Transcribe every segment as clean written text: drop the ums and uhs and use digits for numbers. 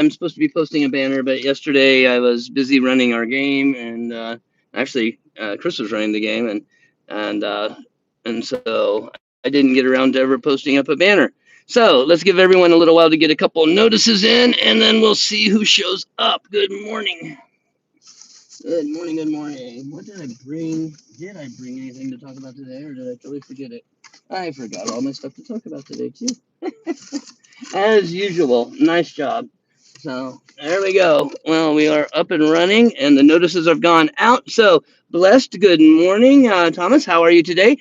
I'm supposed to be posting a banner, but yesterday I was busy running our game, and actually Chris was running the game, and uh, and so I didn't get around to ever posting up a banner. So let's give everyone a little while to get a couple notices in, and then we'll see who shows up. Good morning. Good morning. Good morning. What did I bring? Did I bring anything to talk about today, or did I totally forget it? I forgot all my stuff to talk about today too. As usual. Nice job. So there we go. Well, we are up and running, and the notices have gone out. So blessed. Good morning, Thomas. How are you today?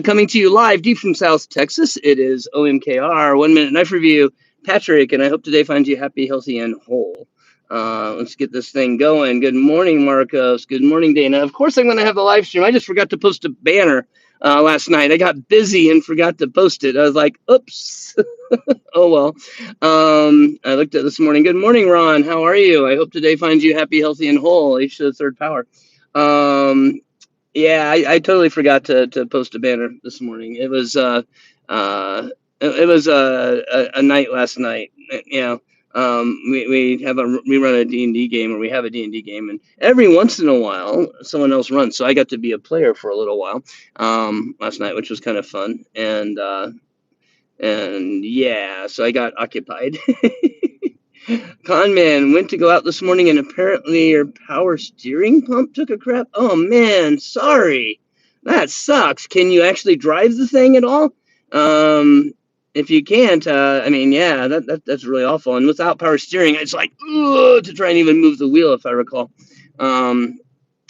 Coming to you live deep from South Texas. It is OMKR 1 Minute Knife Review. Patrick, and I hope today finds you happy, healthy, and whole. Let's get this thing going. Good morning, Marcos. Good morning, Dana. Of course, I'm going to have the live stream. I just forgot to post a banner last night. I got busy and forgot to post it. I was like, oops. Oh well. I looked at this morning. Good morning, Ron. How are you? I hope today finds you happy, healthy, and whole. H to the third power. Um, yeah, I totally forgot to post a banner this morning. It was a night last night. You know, we run a D&D game, or we have a D&D game, and every once in a while someone else runs. So I got to be a player for a little while last night, which was kind of fun. And yeah, so I got occupied. Con man went to go out this morning and apparently your power steering pump took a crap. Oh man, sorry. That sucks. Can you actually drive the thing at all? Um, if you can't, I mean, yeah, that's really awful. And without power steering, it's like ugh, to try and even move the wheel, if I recall. Um,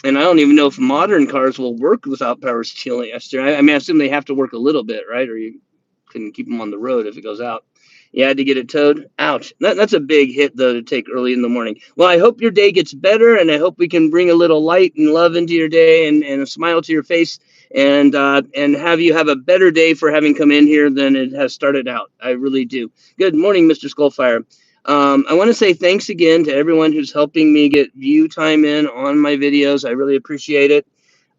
and I don't even know if modern cars will work without power steering. I mean, I assume they have to work a little bit, right? Or you can keep them on the road if it goes out. You had to get it towed. Ouch. That's a big hit, though, to take early in the morning. Well, I hope your day gets better, and I hope we can bring a little light and love into your day, and a smile to your face, and have you have a better day for having come in here than it has started out. I really do. Good morning, Mr. Skullfire. I want to say thanks again to everyone who's helping me get view time in on my videos. I really appreciate it.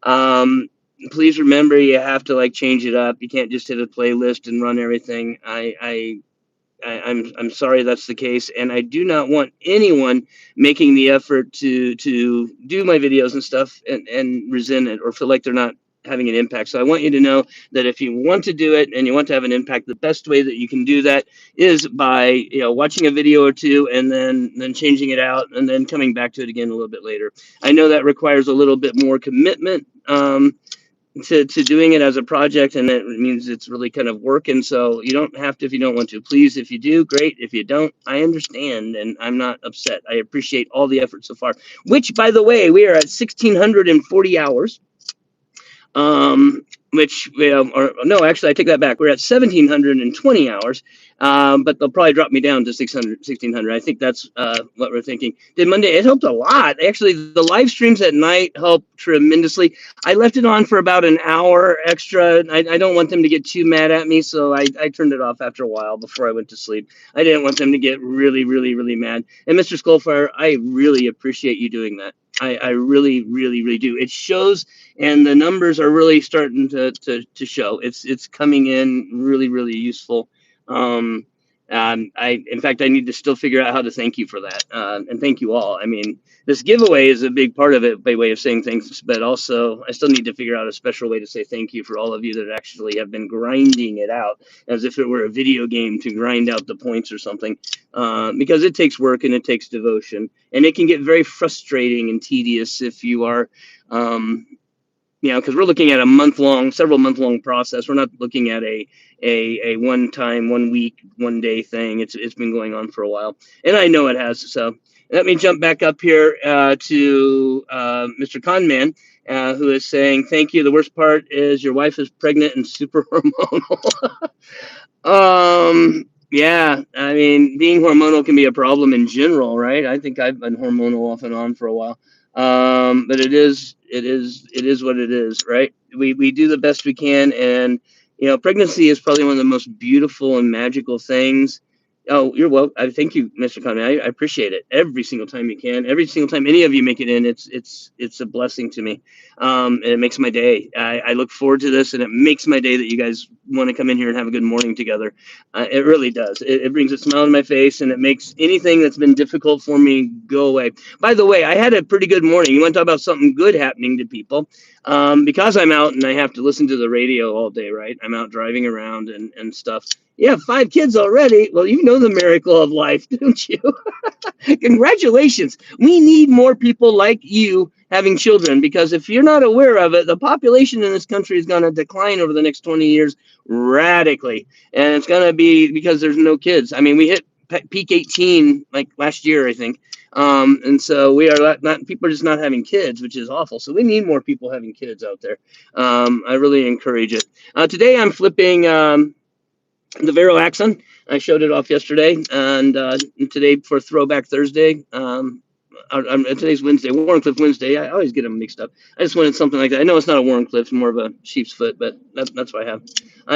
Um, Please remember you have to like change it up. You can't just hit a playlist and run everything. I'm sorry that's the case, and I do not want anyone making the effort to do my videos and stuff and resent it or feel like they're not having an impact. So I want you to know that if you want to do it and you want to have an impact, the best way that you can do that is by watching a video or two and then changing it out and then coming back to it again a little bit later. I know that requires a little bit more commitment. To doing it as a project, and it means it's really kind of work, and so you don't have to if you don't want to. Please, if you do, great. If you don't, I understand, and I'm not upset. I appreciate all the effort so far, which by the way, we are at 1,640 hours. Which or no, actually, I take that back. We're at 1,720 hours, but they'll probably drop me down to 600, 1,600. I think that's what we're thinking. Did Monday? It helped a lot. Actually, the live streams at night help tremendously. I left it on for about an hour extra. I don't want them to get too mad at me, so I turned it off after a while before I went to sleep. I didn't want them to get really, really, really mad. And Mr. Skullfire, I really appreciate you doing that. I really, really, really do. It shows, and the numbers are really starting to show. It's coming in really, really useful. Um, in fact, I need to still figure out how to thank you for that, and thank you all. I mean, this giveaway is a big part of it by way of saying thanks, but also I still need to figure out a special way to say thank you for all of you that actually have been grinding it out as if it were a video game to grind out the points or something, because it takes work and it takes devotion, and it can get very frustrating and tedious if you are. Because we're looking at a several month long process. We're not looking at a one time, 1 week, 1 day thing. It's been going on for a while, and I know it has. So let me jump back up here to Mr. Conman, who is saying, "Thank you. The worst part is your wife is pregnant and super hormonal." Yeah, I mean, being hormonal can be a problem in general, right? I think I've been hormonal off and on for a while. But it is what it is, right? We do the best we can, and pregnancy is probably one of the most beautiful and magical things. Oh, you're welcome. I thank you, Mr. Conway. I appreciate it every single time you can. Every single time any of you make it in, it's a blessing to me, and it makes my day. I look forward to this, and it makes my day that you guys want to come in here and have a good morning together. It really does. It brings a smile on my face, and it makes anything that's been difficult for me go away. By the way, I had a pretty good morning. You want to talk about something good happening to people? Because I'm out and I have to listen to the radio all day, right? I'm out driving around and stuff. You have 5 kids already. Well, you know the miracle of life, don't you? Congratulations. We need more people like you having children, because if you're not aware of it, the population in this country is going to decline over the next 20 years radically. And it's going to be because there's no kids. I mean, we hit peak 18 like last year, I think. And so we are not people are just not having kids, which is awful. So we need more people having kids out there. I really encourage it. Today I'm flipping the Vero Axon. I showed it off yesterday, and today for Throwback Thursday. Today's Wednesday, Warncliffe Wednesday. I always get them mixed up. I just wanted something like that. I know it's not a Warncliffe, more of a sheep's foot, but that's what I have.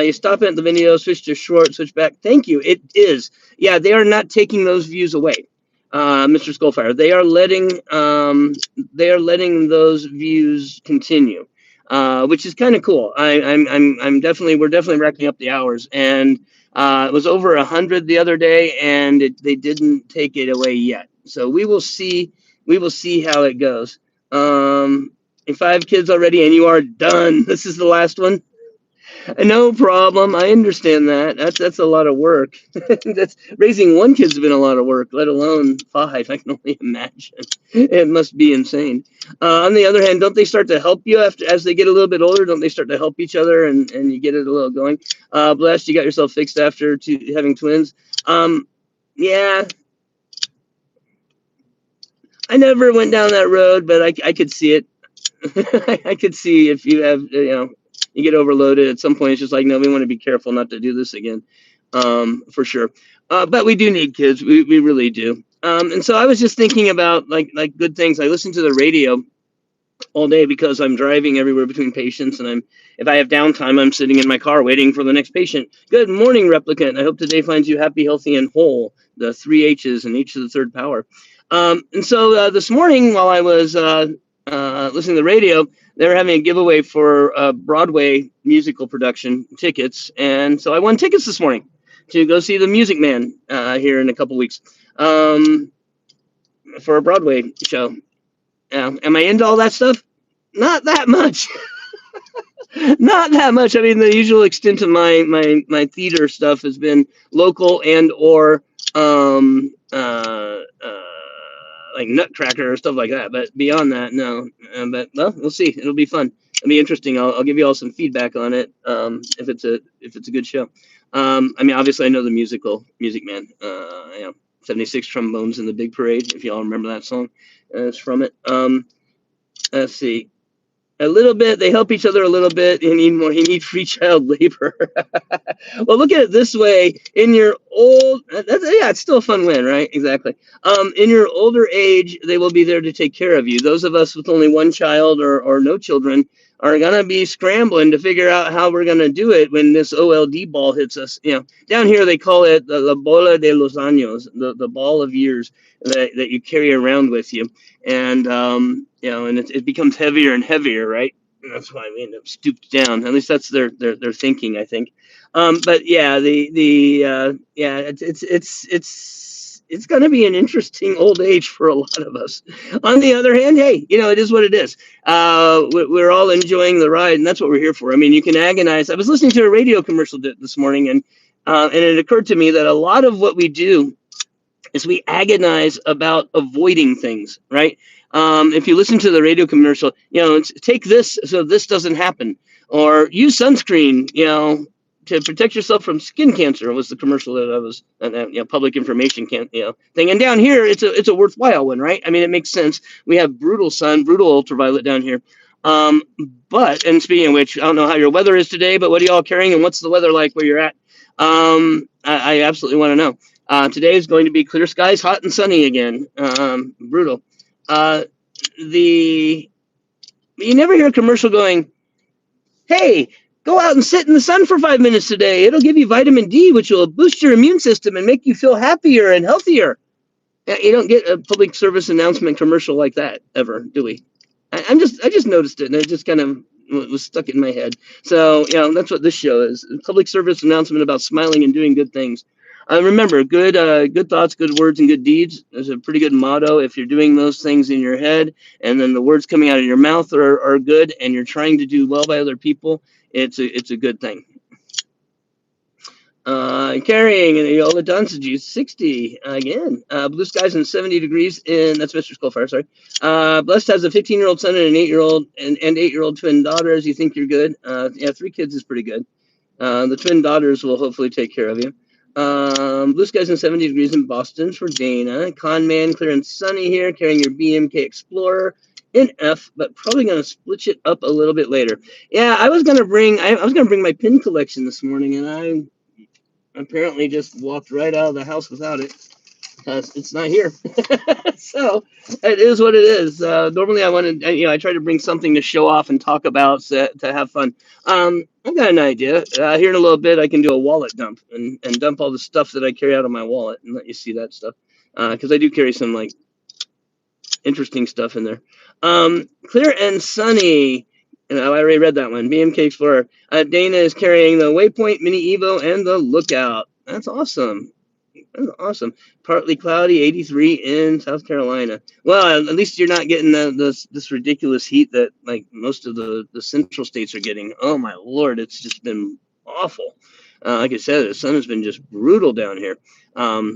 You stop at the video, switch to short, switch back. Thank you. It is. Yeah, they are not taking those views away, Mr. Skullfire. They are letting those views continue. Which is kind of cool. I'm definitely we're definitely racking up the hours, and it was over 100 the other day, and they didn't take it away yet. So we will see how it goes. And 5 kids already, and you are done. This is the last one. No problem. I understand that. That's a lot of work. That's raising one kid's been a lot of work, let alone 5. I can only imagine. It must be insane. On the other hand, don't they start to help you as they get a little bit older? Don't they start to help each other and you get it a little going? Blessed, you got yourself fixed after having twins. Yeah, I never went down that road, but I could see it. I could see if you have, you get overloaded at some point. It's just like, no, we want to be careful not to do this again, for sure. But we do need kids. We really do. And so I was just thinking about like good things. I listen to the radio all day because I'm driving everywhere between patients, and if I have downtime, I'm sitting in my car waiting for the next patient. Good morning, Replicant. I hope today finds you happy, healthy, and whole. The 3 H's and H to the 3rd power. And so this morning, while I was listening to the radio, they were having a giveaway for Broadway musical production tickets, and so I won tickets this morning to go see The Music Man here in a couple weeks for a Broadway show. Am I into all that stuff? Not that much. Not that much. I mean, the usual extent of my theater stuff has been local and or like Nutcracker or stuff like that. But beyond that, no. But well, we'll see. It'll be fun. It'll be interesting. I'll give you all some feedback on it. If it's a good show. I mean, obviously, I know the Music Man. 76 trombones in the big parade. If y'all remember that song, it's from it. Let's see. A little bit. They help each other a little bit. You need more. You need free child labor. Well, look at it this way. In your it's still a fun win, right? Exactly. In your older age, they will be there to take care of you. Those of us with only one child or no children are gonna be scrambling to figure out how we're gonna do it when this OLD ball hits us. Down here they call it the bola de los años, the ball of years that you carry around with you, and and it becomes heavier and heavier, right? And that's why we end up stooped down. At least that's their thinking, I think. But yeah, it's going to be an interesting old age for a lot of us. On the other hand, hey, it is what it is. We're all enjoying the ride, and that's what we're here for. I mean, you can agonize. I was listening to a radio commercial this morning, and it occurred to me that a lot of what we do is we agonize about avoiding things, right? If you listen to the radio commercial, it's, take this so this doesn't happen, or use sunscreen, to protect yourself from skin cancer. Was the commercial that I was, public information thing. And down here, it's a worthwhile one, right? I mean, it makes sense. We have brutal ultraviolet down here. And speaking of which, I don't know how your weather is today, but what are y'all carrying, and what's the weather like where you're at? I absolutely want to know. Today is going to be clear skies, hot and sunny again. Brutal. You never hear a commercial going, hey, Go out and sit in the sun for 5 minutes a day. It'll give you vitamin D, which will boost your immune system and make you feel happier and healthier. Yeah, you don't get a public service announcement commercial like that ever, do we? I just noticed it, and it just kind of was stuck in my head. So, that's what this show is: a public service announcement about smiling and doing good things. Remember, good thoughts, good words, and good deeds is a pretty good motto. If you're doing those things in your head, and then the words coming out of your mouth are good, and you're trying to do well by other people, it's a good thing. Carrying and Eola Dunsage, 60 again. Blue skies and 70 degrees that's Mr. Skullfire, sorry. Blessed has a 15-year-old son and an 8-year-old and 8-year-old twin daughters. You think you're good? Yeah, 3 kids is pretty good. The twin daughters will hopefully take care of you. Blue skies and 70 degrees in Boston for Dana. Con man, clear and sunny here, carrying your BMK Explorer in F, but probably gonna split it up a little bit later. Yeah, I was gonna bring my pin collection this morning, and I apparently just walked right out of the house without it because it's not here. So it is what it is. Normally I try to bring something to show off and talk about to have fun. I've got an idea. Here in a little bit, I can do a wallet dump and dump all the stuff that I carry out of my wallet and let you see that stuff. Because I do carry some like interesting stuff in there. Clear and sunny. And I already read that one. BMK Explorer. Dana is carrying the Waypoint Mini Evo and the Lookout. That's awesome. That's awesome. Partly cloudy, 83 in South Carolina. Well, at least you're not getting this ridiculous heat that like most of the central states are getting. Oh my Lord, it's just been awful. Like I said, the sun has been just brutal down here.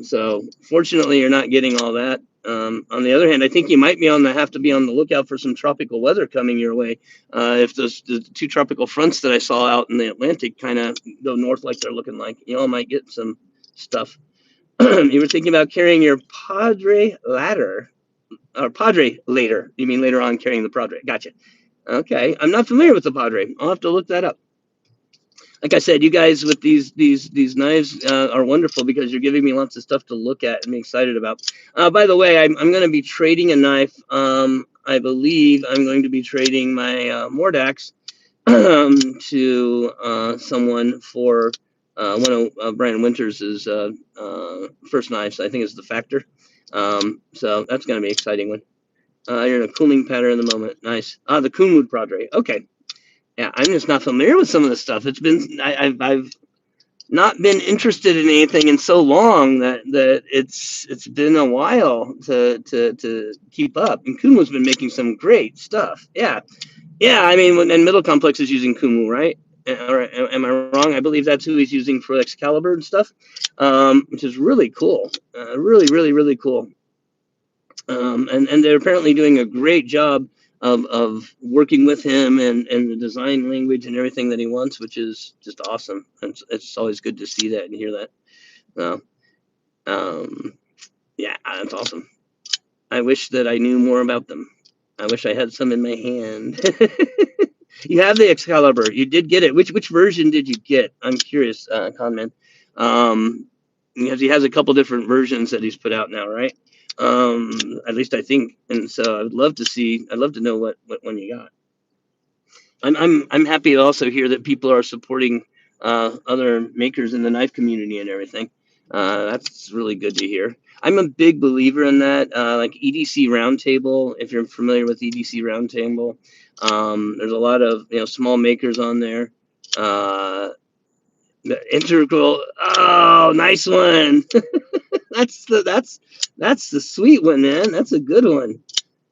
So fortunately, you're not getting all that. On the other hand, I think you might have to be on the lookout for some tropical weather coming your way. If the 2 tropical fronts that I saw out in the Atlantic kind of go north like they're looking like, you all might get some stuff. You were thinking about carrying your Padre ladder, or Padre later. You mean later on carrying the Padre? Gotcha. Okay, I'm not familiar with the Padre. I'll have to look that up. Like I said, you guys with these knives are wonderful because you're giving me lots of stuff to look at and be excited about. By the way, I'm going to be trading a knife. I believe I'm going to be trading my Mordax to someone for one of Brian Winters' first knives. I think it's the Factor. So that's going to be an exciting one. You're in a cooling pattern at the moment. Nice. The Kunwood Padre. Okay. Yeah, I'm just not familiar with some of this stuff. I've not been interested in anything in so long that it's been a while to keep up. And Kumo's been making some great stuff. Yeah. I mean, and Middle Complex is using Kumu, right? Or am I wrong? I believe that's who he's using for Excalibur and stuff, which is really cool. Really, really, really cool. And they're apparently doing a great job of working with him and the design language and everything that he wants, which is just awesome. It's always good to see that and hear that. So, yeah, that's awesome. I wish that I knew more about them. I wish I had some in my hand. You have the Excalibur. You did get it. Which version did you get? I'm curious, Conman. Because he has a couple different versions that he's put out now, right? At least I think. And so I'd love to know what one you got. I'm happy to also hear that people are supporting other makers in the knife community and everything. That's really good to hear. I'm a big believer in that. Like EDC Roundtable, if you're familiar with EDC Roundtable, there's a lot of small makers on there. The Integral. Oh, nice one. That's the sweet one, man. That's a good one.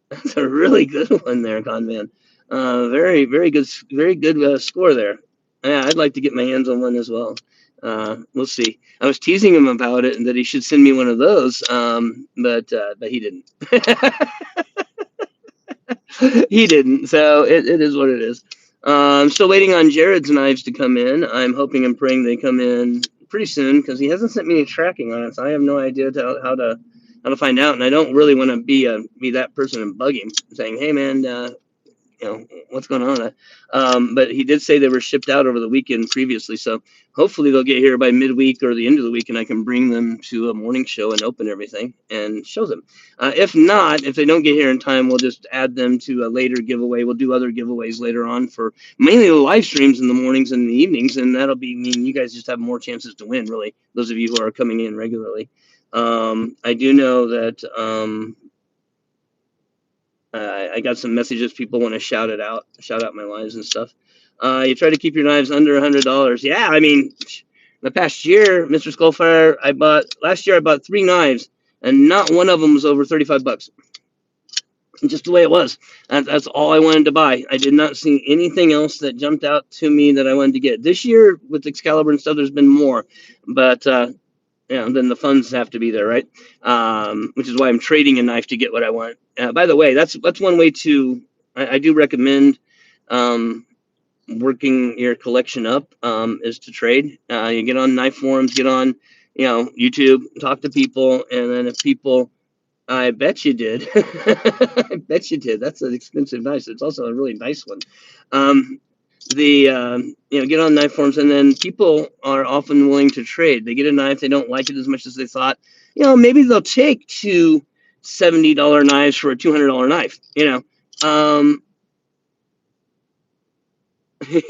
That's a really good one there, Conman. Very good score there. Yeah, I'd like to get my hands on one as well. We'll see. I was teasing him about it and that he should send me one of those, but he didn't. He didn't. So it is what it is. I'm still waiting on Jared's knives to come in. I'm hoping and praying they come in pretty soon because he hasn't sent me any tracking on it, so I have no idea how to find out. And I don't really want to be that person and bug him, saying, "Hey, man, what's going on with that. But he did say they were shipped out over the weekend previously, so hopefully they'll get here by midweek or the end of the week, and I can bring them to a morning show and open everything and show them. If not, if they don't get here in time, we'll just add them to a later giveaway. We'll do other giveaways later on for mainly the live streams in the mornings and the evenings, and that'll mean you guys just have more chances to win, really, those of you who are coming in regularly. I do know that I got some messages. People want to shout out my lives and stuff. You try to keep your knives under $100. Yeah, I mean, the past year, Mr. Skullfire, last year I bought 3 knives, and not one of them was over $35. Just the way it was. That's all I wanted to buy. I did not see anything else that jumped out to me that I wanted to get. This year with Excalibur and stuff, there's been more, but then the funds have to be there, right? Which is why I'm trading a knife to get what I want. By the way, that's one way to. I do recommend working your collection up is to trade. You get on knife forums, get on YouTube, talk to people, and then if people, I bet you did. I bet you did. That's an expensive knife. It's also a really nice one. Get on knife forums, and then people are often willing to trade. They get a knife, they don't like it as much as they thought. Maybe they'll take 2 $70 knives for a $200 knife. You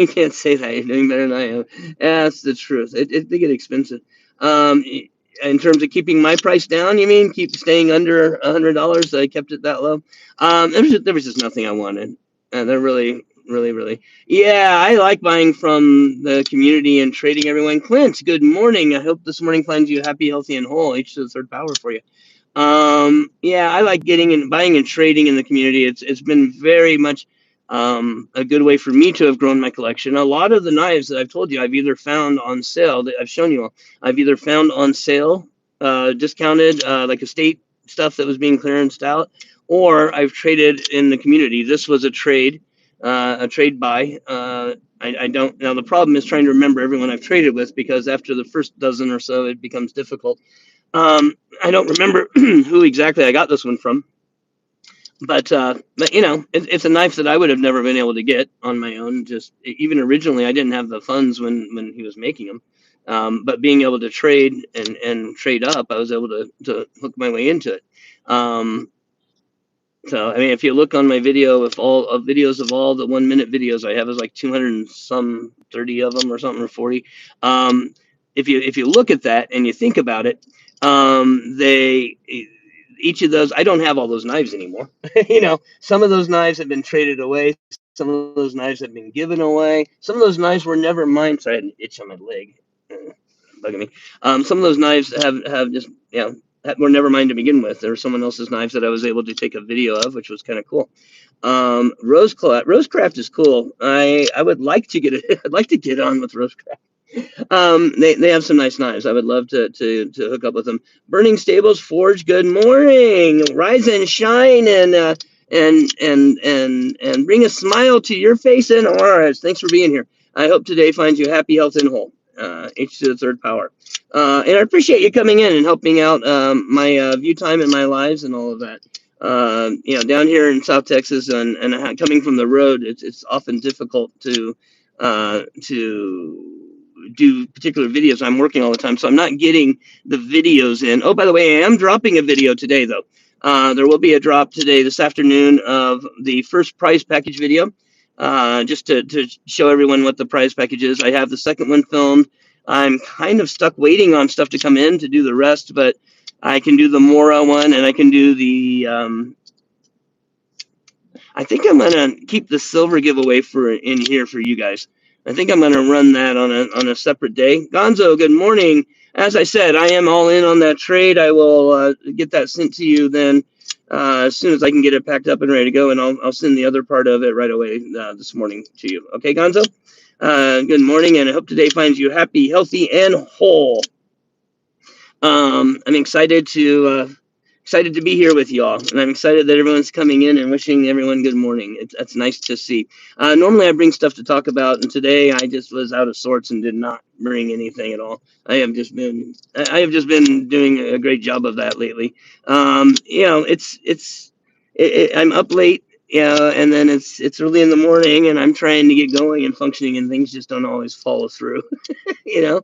can't say that. You're doing better than I am. Yeah, that's the truth. They get expensive. In terms of keeping my price down, you mean keep staying under $100? I kept it that low. There was just nothing I wanted, and they're really. Yeah, I like buying from the community and trading everyone. Clint, good morning. I hope this morning finds you happy, healthy, and whole. H to the 3rd power for you. Yeah, I like buying and trading in the community. It's been very much a good way for me to have grown my collection. A lot of the knives that I've told you, I've either found on sale, that I've shown you all, I've either found on sale, discounted, like estate stuff that was being clearanced out, or I've traded in the community. This was a trade buy. I don't now. The problem is trying to remember everyone I've traded with, because after the first dozen or so, it becomes difficult. I don't remember who exactly I got this one from, but it's a knife that I would have never been able to get on my own. Just even originally, I didn't have the funds when he was making them. But being able to trade and trade up, I was able to hook my way into it. So, I mean, if you look on my video, videos of all the 1 minute videos I have, is like 200 and some 30 of them or something, or 40. If you look at that and you think about it, each of those, I don't have all those knives anymore. Some of those knives have been traded away. Some of those knives have been given away. Some of those knives were never mine. So I had an itch on my leg, bugging me. Some of those knives have just, were never mine to begin with. There were someone else's knives that I was able to take a video of, which was kind of cool. Rosecraft is cool. I would like to get it. I'd like to get on with Rosecraft. They have some nice knives. I would love to hook up with them. Burning Stables Forge, good morning. Rise and shine and bring a smile to your face and ours. Thanks for being here. I hope today finds you happy, healthy, and whole. H to the 3rd power. And I appreciate you coming in and helping out my view time and my lives and all of that. Down here in South Texas and coming from the road, it's often difficult to do particular videos. I'm working all the time, so I'm not getting the videos in. Oh, by the way, I am dropping a video today, though. There will be a drop today, this afternoon, of the first prize package video, just to show everyone what the prize package is. I have the second one filmed. I'm kind of stuck waiting on stuff to come in to do the rest, but I can do the Mora one, and I can do the I think I'm gonna keep the silver giveaway in here for you guys. I think I'm gonna run that on a separate day. Gonzo, good morning. As I said, I am all in on that trade. I will get that sent to you then as soon as I can get it packed up and ready to go, and I'll send the other part of it right away this morning to you. Okay, Gonzo? Good morning, and I hope today finds you happy, healthy, and whole. I'm excited to be here with y'all, and I'm excited that everyone's coming in and wishing everyone good morning. That's nice to see. Normally I bring stuff to talk about, and today I just was out of sorts and did not bring anything at all. I have just been doing a great job of that lately. I'm up late and then it's early in the morning, and I'm trying to get going and functioning, and things just don't always follow through. you know.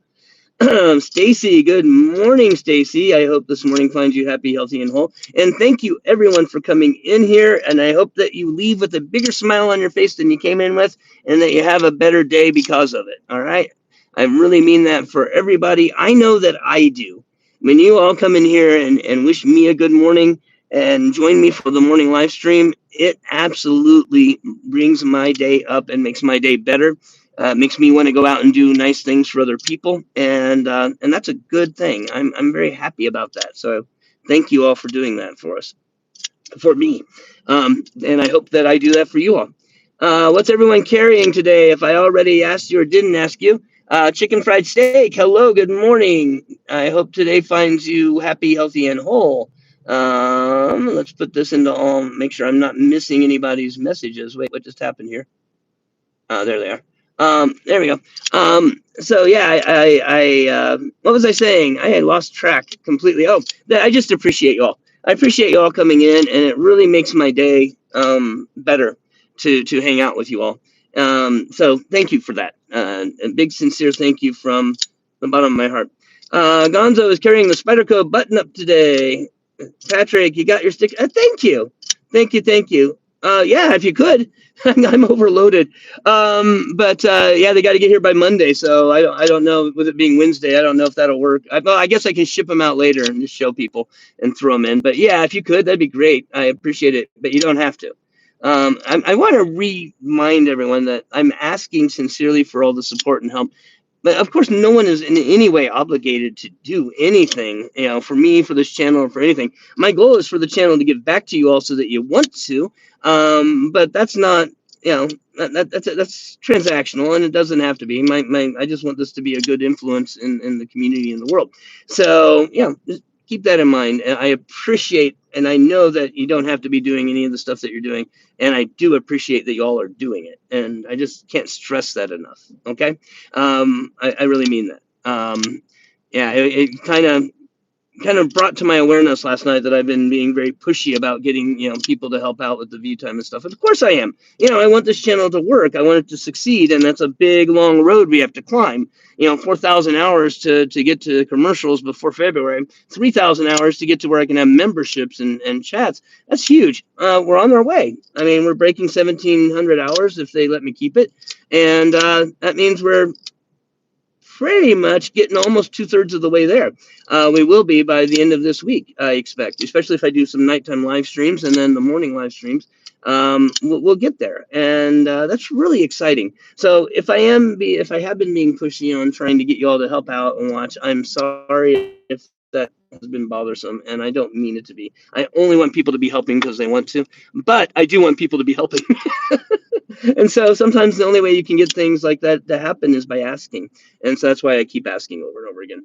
Stacy, good morning, Stacy. I hope this morning finds you happy, healthy, and whole. And thank you, everyone, for coming in here. And I hope that you leave with a bigger smile on your face than you came in with, and that you have a better day because of it. All right. I really mean that for everybody. I know that I do. When you all come in here and wish me a good morning and join me for the morning live stream, it absolutely brings my day up and makes my day better. Makes me want to go out and do nice things for other people, and that's a good thing. I'm very happy about that. So thank you all for doing that for us, for me, and I hope that I do that for you all. What's everyone carrying today? If I already asked you or didn't ask you, chicken fried steak. Hello, good morning. I hope today finds you happy, healthy, and whole. Let's put this into all. Make sure I'm not missing anybody's messages. Wait, what just happened here? There they are. There we go. So yeah, what was I saying? I had lost track completely. Oh, I just appreciate y'all. I appreciate y'all coming in, and it really makes my day better to hang out with you all. So thank you for that. A big sincere thank you from the bottom of my heart. Gonzo is carrying the Spyderco button up today. Patrick, you got your stick. Thank you, thank you, thank you. Yeah, if you could. I'm overloaded. But yeah, they got to get here by Monday, so I don't know. With it being Wednesday, I don't know if that'll work. Well, I guess I can ship them out later and just show people and throw them in. But yeah, if you could, that'd be great. I appreciate it, but you don't have to. I want to remind everyone that I'm asking sincerely for all the support and help. But of course, no one is in any way obligated to do anything, for me, for this channel, or for anything. My goal is for the channel to give back to you all so that you want to. But that's not, that's transactional, and it doesn't have to be. I just want this to be a good influence in the community and the world. So, just keep that in mind. I appreciate, and I know that you don't have to be doing any of the stuff that you're doing. And I do appreciate that y'all are doing it. And I just can't stress that enough. Okay. I really mean that. Yeah, it kind of brought to my awareness last night that I've been being very pushy about getting people to help out with the view time and stuff. And of course I am. I want this channel to work. I want it to succeed, and that's a big long road we have to climb. 4,000 hours to get to commercials before February, 3,000 hours to get to where I can have memberships and chats. That's huge. We're on our way. I mean, we're breaking 1,700 hours if they let me keep it, and that means we're pretty much getting almost 2/3 of the way there. We will be by the end of this week, I expect, especially if I do some nighttime live streams and then the morning live streams. We'll get there, and that's really exciting. So if I have been being pushy on trying to get you all to help out and watch, I'm sorry if that has been bothersome, and I don't mean it to be. I only want people to be helping because they want to, but I do want people to be helping. And so sometimes the only way you can get things like that to happen is by asking. And so that's why I keep asking over and over again.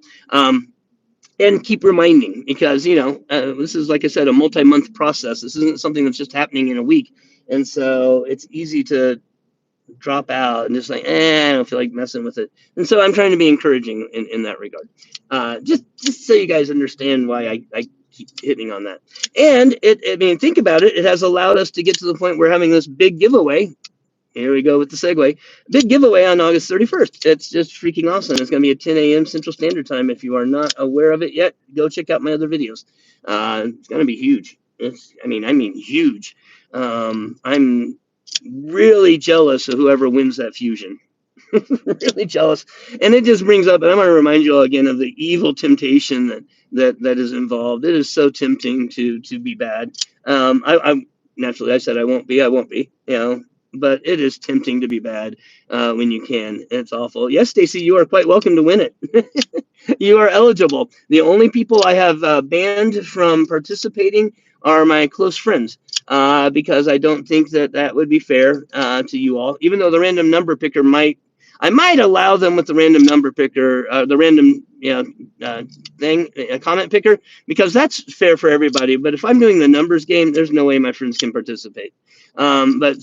And keep reminding, because, this is, like I said, a multi-month process. This isn't something that's just happening in a week. And so it's easy to drop out and just like, I don't feel like messing with it. And so I'm trying to be encouraging in that regard. Just so you guys understand why I keep hitting on that. And think about it. It has allowed us to get to the point where we're having this big giveaway. Here we go with the segue. Big giveaway on August 31st. It's just freaking awesome. It's going to be at 10 a.m. Central Standard Time. If you are not aware of it yet, go check out my other videos. It's going to be huge. I mean huge. I'm really jealous of whoever wins that fusion. Really jealous. And it just brings up, and I'm going to remind you all again of the evil temptation that is involved. It is so tempting to be bad. I naturally, I said I won't be, but it is tempting to be bad when you can. It's awful. Yes, Stacy, you are quite welcome to win it. You are eligible. The only people I have banned from participating are my close friends, because I don't think that would be fair to you all. Even though the random number picker I might allow them with the random number picker, the random comment picker, because that's fair for everybody. But if I'm doing the numbers game, there's no way my friends can participate. But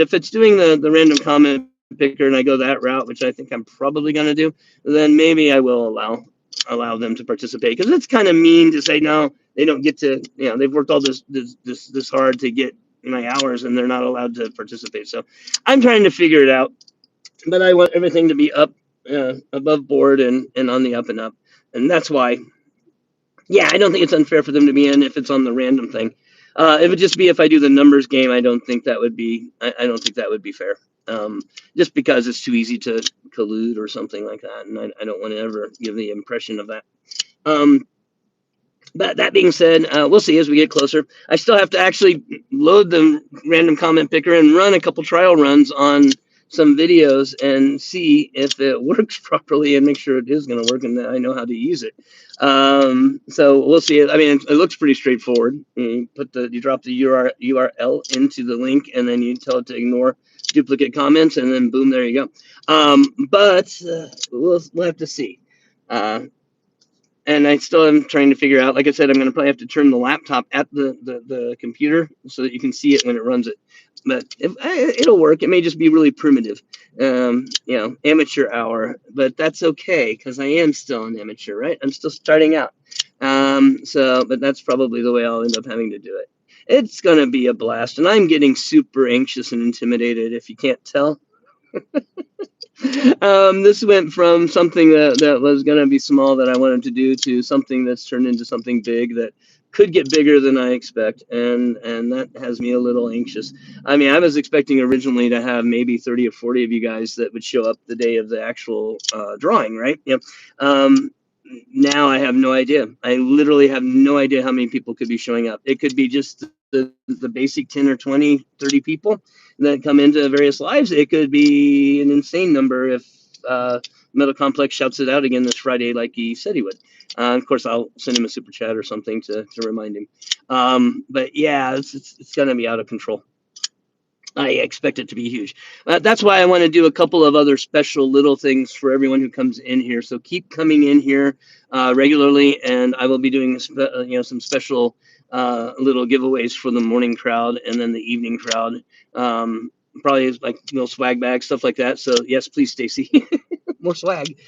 if it's doing the random comment picker and I go that route, which I think I'm probably going to do, then maybe I will allow them to participate, because it's kind of mean to say no, they don't get to. They've worked all this hard to get my hours, and they're not allowed to participate. So I'm trying to figure it out. But I want everything to be up, above board, and on the up and up, and that's why. Yeah, I don't think it's unfair for them to be in if it's on the random thing. It would just be if I do the numbers game. I don't think that would be. I don't think that would be fair. Just because it's too easy to collude or something like that, and I don't want to ever give the impression of that. Um, but that being said, we'll see as we get closer. I still have to actually load the random comment picker and run a couple trial runs on some videos and see if it works properly and make sure it is going to work and that I know how to use it. So we'll see. I mean, it looks pretty straightforward. You drop the URL into the link, and then you tell it to ignore duplicate comments, and then boom, there you go. But we'll have to see. And I still am trying to figure out. Like I said, I'm going to probably have to turn the laptop at the computer so that you can see it when it runs it. But it'll work. It may just be really primitive, amateur hour. But that's okay because I am still an amateur, right? I'm still starting out. But that's probably the way I'll end up having to do it. It's going to be a blast, and I'm getting super anxious and intimidated. If you can't tell. This went from something that was going to be small that I wanted to do to something that's turned into something big that could get bigger than I expect, and that has me a little anxious. I mean, I was expecting originally to have maybe 30 or 40 of you guys that would show up the day of the actual drawing, right? Yep. Now I have no idea. I literally have no idea how many people could be showing up. It could be just the basic 10 or 20, 30 people that come into various lives. It could be an insane number if Metal Complex shouts it out again this Friday like he said he would. Of course, I'll send him a super chat or something to remind him. But yeah, it's going to be out of control. I expect it to be huge. That's why I want to do a couple of other special little things for everyone who comes in here. So keep coming in here regularly, and I will be doing some special little giveaways for the morning crowd and then the evening crowd. Probably like swag bags, stuff like that. So yes, please, Stacy, more swag.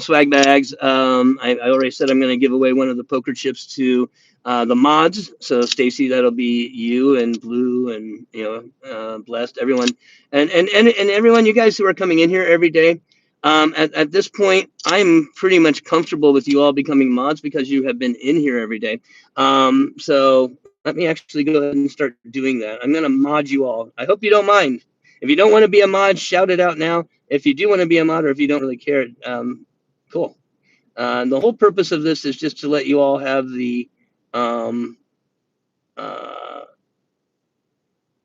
Swag bags. I already said I'm going to give away one of the poker chips to the mods. So Stacy, that'll be you and Blue and Blessed, everyone, and everyone, you guys who are coming in here every day. At this point, I'm pretty much comfortable with you all becoming mods because you have been in here every day. So let me actually go ahead and start doing that. I'm going to mod you all. I hope you don't mind. If you don't want to be a mod, shout it out now. If you do want to be a mod, or if you don't really care, cool. The whole purpose of this is just to let you all have the how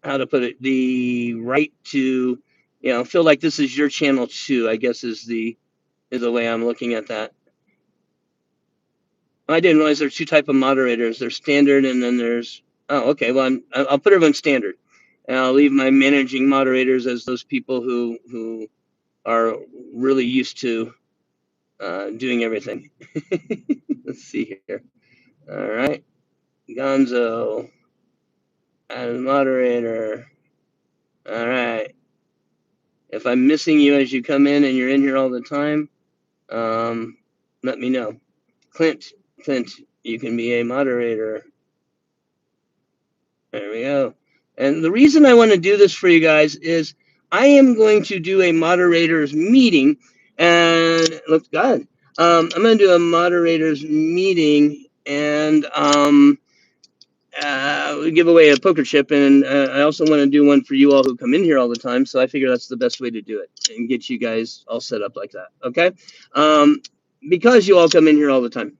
to put it, the right to feel like this is your channel too, I guess is the way I'm looking at that. I didn't realize there's two type of moderators. There's standard, and then there's okay. Well, I'll put everyone standard, and I'll leave my managing moderators as those people who are really used to doing everything. Let's see here. All right, Gonzo as moderator. All right. If I'm missing you as you come in and you're in here all the time, let me know. Clint, you can be a moderator. There we go. And the reason I want to do this for you guys is I am going to do a moderators meeting, and look, God, I'm going to do a moderators meeting, and we give away a poker chip, and I also want to do one for you all who come in here all the time. So I figure that's the best way to do it and get you guys all set up like that. Okay, because you all come in here all the time.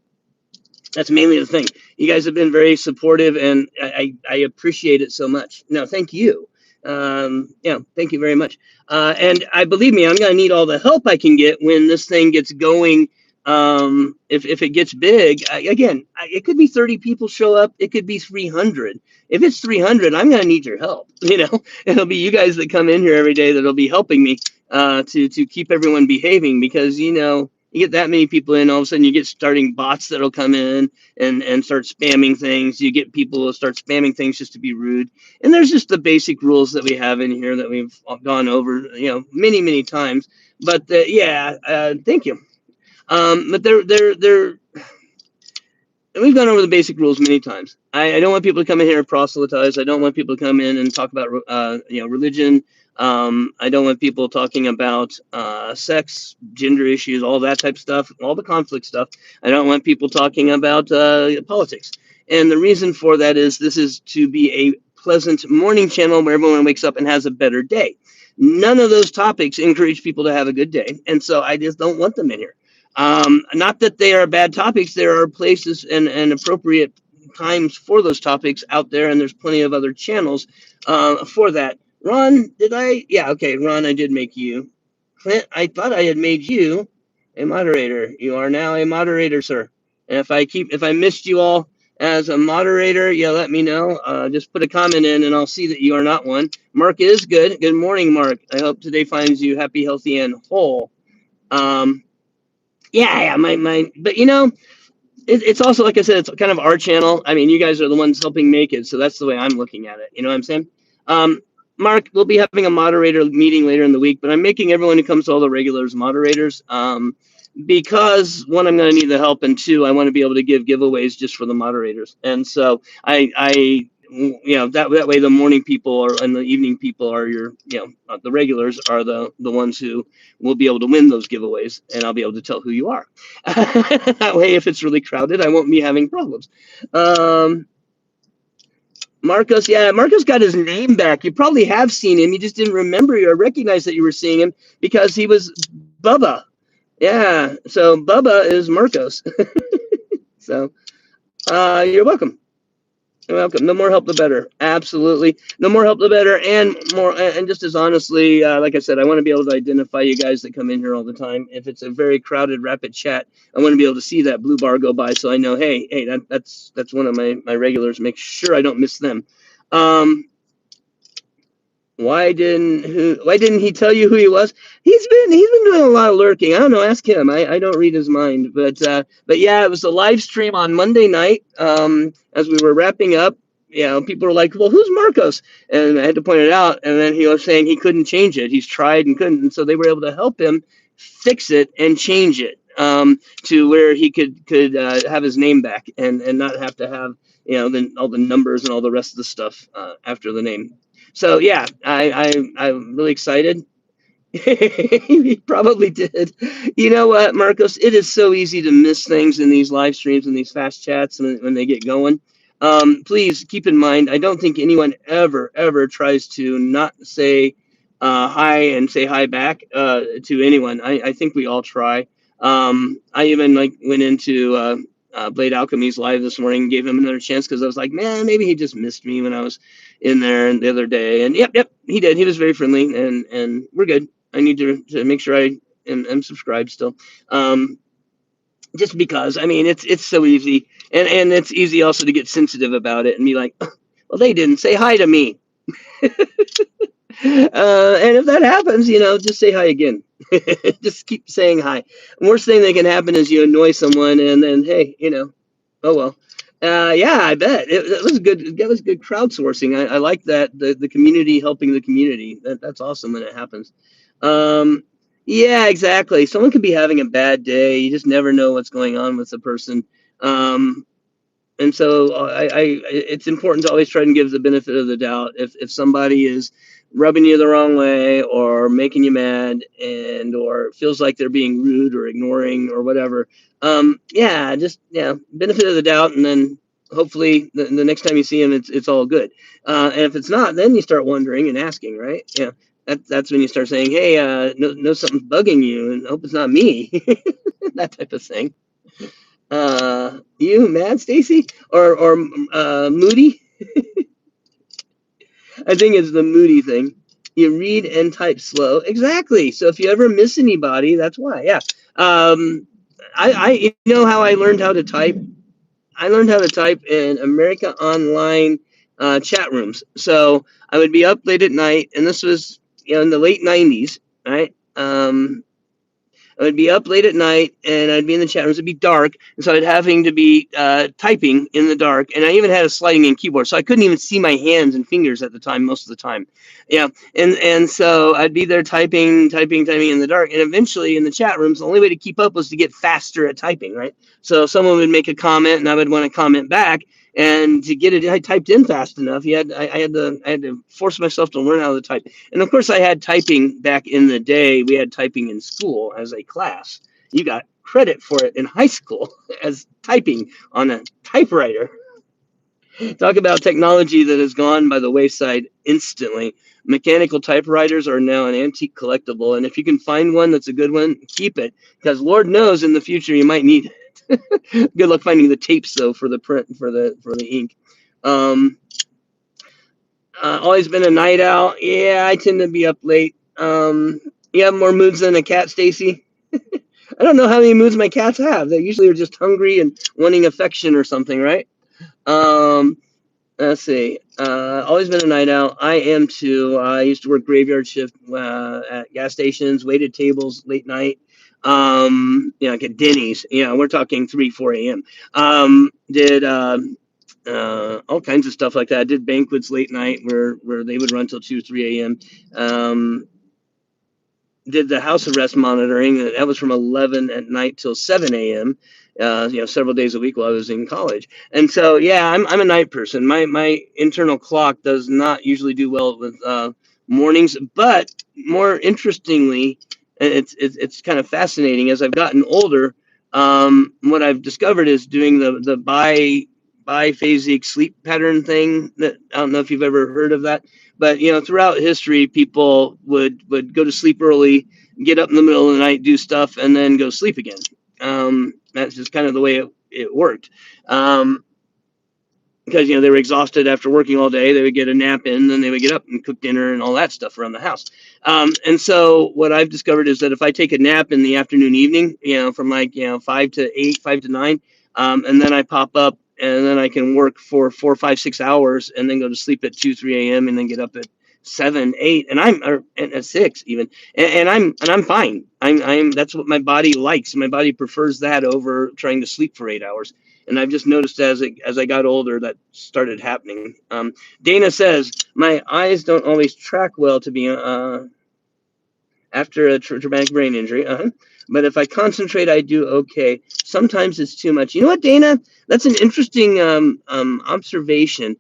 That's mainly the thing. You guys have been very supportive, and I appreciate it so much. No, thank you. Thank you very much. And I believe me, I'm going to need all the help I can get when this thing gets going. If it gets big, it could be 30 people show up. It could be 300. If it's 300, I'm going to need your help. It'll be you guys that come in here every day that'll be helping me to keep everyone behaving, because you get that many people in, all of a sudden you get starting bots that'll come in and start spamming things. You get people who start spamming things just to be rude. And there's just the basic rules that we have in here that we've gone over, many, many times. But thank you. But we've gone over the basic rules many times. I don't want people to come in here and proselytize. I don't want people to come in and talk about religion. I don't want people talking about sex, gender issues, all that type of stuff, all the conflict stuff. I don't want people talking about politics. And the reason for that is this is to be a pleasant morning channel where everyone wakes up and has a better day. None of those topics encourage people to have a good day, and so I just don't want them in here. Not that they are bad topics. There are places and appropriate times for those topics out there, and there's plenty of other channels for that. Ron, did I? Yeah, okay, Ron, I did make you. Clint, I thought I had made you a moderator. You are now a moderator, sir. And if I missed you all as a moderator, yeah, let me know. Just put a comment in, and I'll see that you are not one. Mark is good. Good morning, Mark. I hope today finds you happy, healthy, and whole. Um, yeah, but it's also, like I said, it's kind of our channel. I mean, you guys are the ones helping make it, so that's the way I'm looking at it. You know what I'm saying? Um, Mark, we'll be having a moderator meeting later in the week, but I'm making everyone who comes to all the regulars moderators. Because one, I'm going to need the help, and two, I want to be able to give giveaways just for the moderators. And so that way the morning people and the evening people are the regulars are the ones who will be able to win those giveaways, and I'll be able to tell who you are. That way, if it's really crowded, I won't be having problems. Marcos, yeah, Marcos got his name back. You probably have seen him. You just didn't remember or recognize that you were seeing him because he was Bubba. Yeah, so Bubba is Marcos. So you're welcome. You're welcome. The more help, the better. Absolutely. The more help, the better. And just as honestly, like I said, I want to be able to identify you guys that come in here all the time. If it's a very crowded, rapid chat, I want to be able to see that blue bar go by, so I know, hey, that's one of my regulars. Make sure I don't miss them. Why didn't he tell you who he was? He's been doing a lot of lurking. I don't know. Ask him. I don't read his mind. But yeah, it was a live stream on Monday night. As we were wrapping up, people were like, "Well, who's Marcos?" And I had to point it out. And then he was saying he couldn't change it. He's tried and couldn't. And so they were able to help him fix it and change it to where he could have his name back and not have to have all the numbers and all the rest of the stuff after the name. So yeah, I'm really excited. He probably did. You know what, Marcos? It is so easy to miss things in these live streams and these fast chats when they get going. Please keep in mind, I don't think anyone ever tries to not say hi and say hi back to anyone. I think we all try. I even went into Blade Alchemy's live this morning, gave him another chance because I was like, man, maybe he just missed me when I was in there the other day. And yep, he did. He was very friendly, and we're good. I need to make sure I am subscribed still. Just because, I mean, it's so easy, and it's easy also to get sensitive about it and be like, well, they didn't say hi to me. And if that happens, just say hi again. Just keep saying hi. Worst thing that can happen is you annoy someone, and then hey, oh well. Yeah, I bet it was good. That was good crowdsourcing. I like that the community helping the community. That's awesome when it happens. Yeah, exactly. Someone could be having a bad day. You just never know what's going on with the person. And so it's important to always try and give the benefit of the doubt. If somebody is rubbing you the wrong way or making you mad or feels like they're being rude or ignoring or whatever, benefit of the doubt, and then hopefully the next time you see him, it's all good. And if it's not, then you start wondering and asking, right? Yeah, that's when you start saying, hey, know something's bugging you, and hope it's not me. That type of thing. You mad, Stacy, or moody? I think it's the moody thing. You read and type slow. Exactly. So if you ever miss anybody, that's why. Yeah. I you know how I learned how to type? I learned how to type in America Online chat rooms. So I would be up late at night, and this was in the late 90s, right? I would be up late at night, and I'd be in the chat rooms. It'd be dark, and so I'd having to be typing in the dark. And I even had a sliding in keyboard, so I couldn't even see my hands and fingers at the time, most of the time. Yeah, and so I'd be there typing in the dark. And eventually, in the chat rooms, the only way to keep up was to get faster at typing, right? So someone would make a comment, and I would want to comment back. And to get it, I typed in fast enough. I had to force myself to learn how to type. And of course, I had typing back in the day. We had typing in school as a class. You got credit for it in high school as typing on a typewriter. Talk about technology that has gone by the wayside instantly. Mechanical typewriters are now an antique collectible, and if you can find one that's a good one, keep it, because Lord knows in the future you might need it. Good luck finding the tapes though for the print for the ink. Um, Always been a night owl. Yeah, I tend to be up late. You have more moods than a cat, Stacy. I don't know how many moods my cats have. They usually are just hungry and wanting affection or something, right? Um, Let's see. Always been a night owl. I am too. I used to work graveyard shift at gas stations, waited tables late night. Like at Denny's. We're talking 3, 4 a.m. Did all kinds of stuff like that. I did banquets late night where they would run till 2, 3 a.m. Did the house arrest monitoring. That was from 11 at night till 7 a.m. Several days a week while I was in college. And so, yeah, I'm a night person. My internal clock does not usually do well with mornings, but more interestingly, it's kind of fascinating as I've gotten older. What I've discovered is doing the biphasic sleep pattern thing. That I don't know if you've ever heard of that, but throughout history, people would go to sleep early, get up in the middle of the night, do stuff, and then go sleep again. That's just kind of the way it worked. Because they were exhausted after working all day, they would get a nap in, then they would get up and cook dinner and all that stuff around the house. And so what I've discovered is that if I take a nap in the afternoon, evening, from 5 to 8, 5 to 9, and then I pop up and then I can work for 4, 5, 6 hours and then go to sleep at 2, 3 a.m. and then get up at 7, 8, and I'm or at 6 even, and I'm fine. I'm That's what my body likes. My body prefers that over trying to sleep for 8 hours. And I've just noticed as I got older that started happening. Dana says my eyes don't always track well to be after a traumatic brain injury. But if I concentrate, I do okay. Sometimes it's too much. You know what, Dana? That's an interesting observation.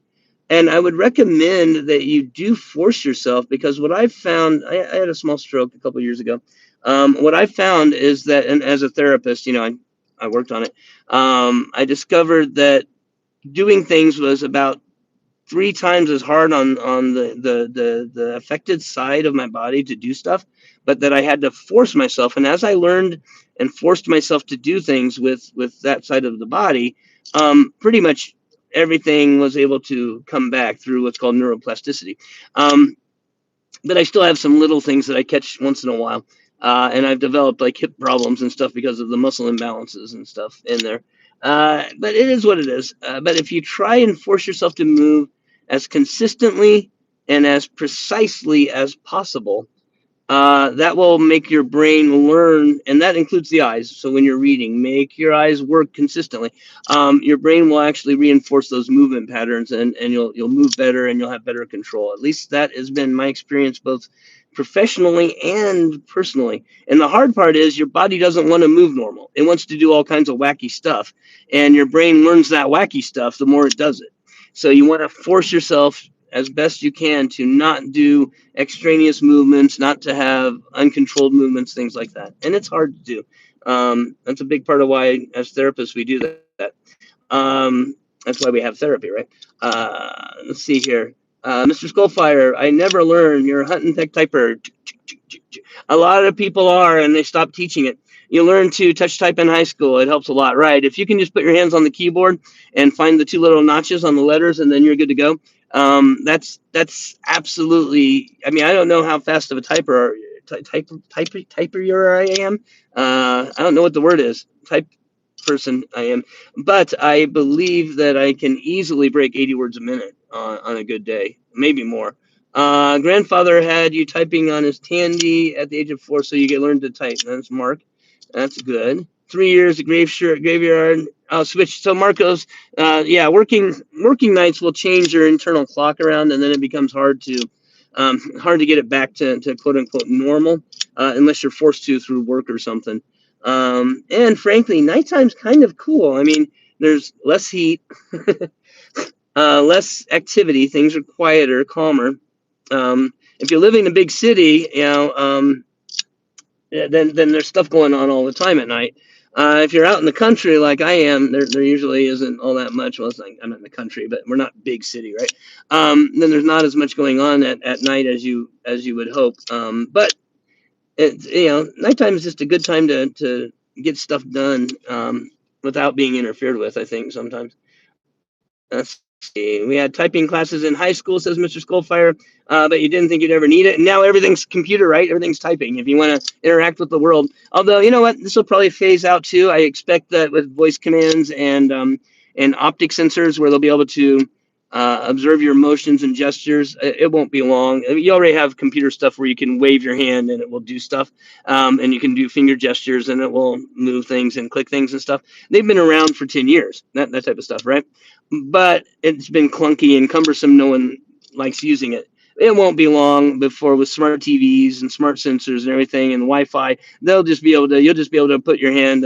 And I would recommend that you do force yourself, because what I've found, I had a small stroke a couple of years ago. What I found is that, and as a therapist, I worked on it. I discovered that doing things was about 3 times as hard on the affected side of my body to do stuff, but that I had to force myself. And as I learned and forced myself to do things with that side of the body, pretty much everything was able to come back through what's called neuroplasticity. But I still have some little things that I catch once in a while. And I've developed like hip problems and stuff because of the muscle imbalances and stuff in there. But it is what it is. But if you try and force yourself to move as consistently and as precisely as possible, that will make your brain learn, and that includes the eyes. So when you're reading, make your eyes work consistently. Your brain will actually reinforce those movement patterns, and you'll move better and you'll have better control. At least that has been my experience, both professionally and personally. And the hard part is your body doesn't want to move normal. It wants to do all kinds of wacky stuff, and your brain learns that wacky stuff the more it does it. So you want to force yourself as best you can to not do extraneous movements, not to have uncontrolled movements, things like that. And it's hard to do. That's a big part of why, as therapists, we do that. That's why we have therapy, right? Let's see here. Mr. Skullfire, I never learned. You're a hunt and peck typer. A lot of people are, and they stop teaching it. You learn to touch type in high school. It helps a lot, right? If you can just put your hands on the keyboard and find the 2 little notches on the letters, and then you're good to go. That's absolutely. I mean, I don't know how fast of a typer I am. I don't know what the word is. Type person I am, but I believe that I can easily break 80 words a minute on a good day, maybe more. Grandfather had you typing on his Tandy at the age of 4, so you get learned to type. That's Mark. That's good. 3 years at graveyard. I'll switch. So Marcos, yeah, working nights will change your internal clock around, and then it becomes hard to get it back to quote unquote normal, unless you're forced to through work or something. And frankly, nighttime's kind of cool. I mean, there's less heat. less activity. Things are quieter, calmer. If you live in a big city, yeah, then there's stuff going on all the time at night. If you're out in the country like I am, there usually isn't all that much. Well, it's like I'm not in the country, but we're not big city, right? Then there's not as much going on at night as you would hope. But it's nighttime is just a good time to get stuff done without being interfered with. I think sometimes. Let's see. We had typing classes in high school, says Mr. Skullfire, but you didn't think you'd ever need it. And now everything's computer, right? Everything's typing if you want to interact with the world. Although, you know what? This will probably phase out too. I expect that with voice commands and optic sensors where they'll be able to observe your motions and gestures. It won't be long. I mean, you already have computer stuff where you can wave your hand and it will do stuff. And you can do finger gestures and it will move things and click things and stuff. They've been around for 10 years, that type of stuff, right? But it's been clunky and cumbersome. No one likes using it. It won't be long before with smart TVs and smart sensors and everything and Wi-Fi, you'll just be able to put your hand,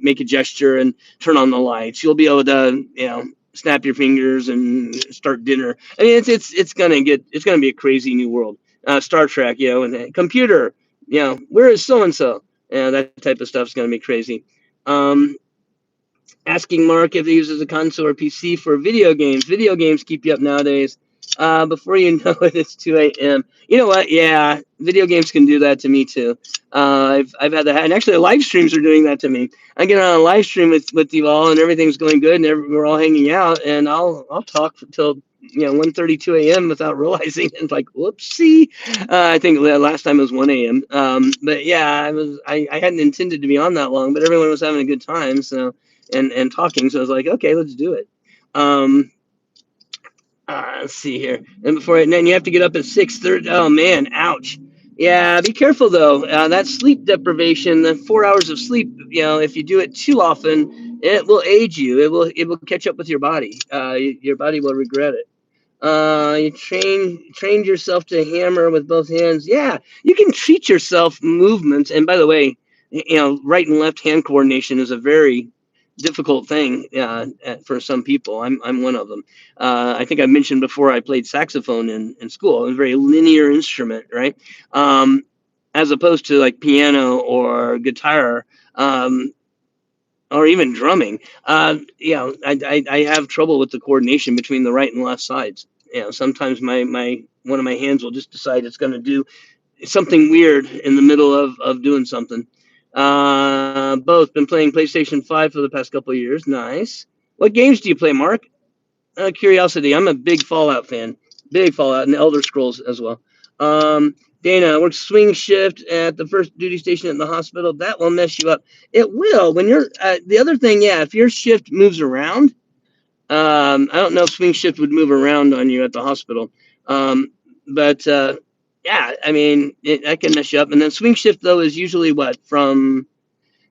make a gesture and turn on the lights. You'll be able to, snap your fingers and start dinner. I mean, it's gonna be a crazy new world. Star Trek, and a computer, where is so and so? Yeah, that type of stuff's gonna be crazy. Asking Mark if he uses a console or PC for video games. Video games keep you up nowadays. Before you know it, it's 2 a.m. You know what? Yeah, video games can do that to me too. I've had that, and actually, live streams are doing that to me. I get on a live stream with you all, and everything's going good, and we're all hanging out, and I'll talk until 1:32 a.m. without realizing it. Like, whoopsie. I think the last time it was 1 a.m. But yeah, I hadn't intended to be on that long, but everyone was having a good time, so and talking, so I was like, okay, let's do it. Let's see here. And then you have to get up at 6:30. Oh man, ouch. Yeah, be careful though. That sleep deprivation, the 4 hours of sleep, if you do it too often, it will age you. It will catch up with your body. Your body will regret it. You trained yourself to hammer with both hands. Yeah, you can treat yourself movements. And by the way, right and left hand coordination is a very difficult thing for some people. I'm one of them. I think I mentioned before I played saxophone in school. It was a very linear instrument, right? As opposed to like piano or guitar. Or even drumming. I have trouble with the coordination between the right and left sides. Sometimes my one of my hands will just decide it's going to do something weird in the middle of doing something. Both been playing PlayStation 5 for the past couple of years. Nice. What games do you play, Mark? Curiosity. I'm a big Fallout fan. Big Fallout and Elder Scrolls as well. Dana, works swing shift at the first duty station at the hospital. That will mess you up. It will. When you're the other thing, yeah. If your shift moves around, I don't know if swing shift would move around on you at the hospital. But yeah, I mean, that can mess you up. And then swing shift though is usually what from.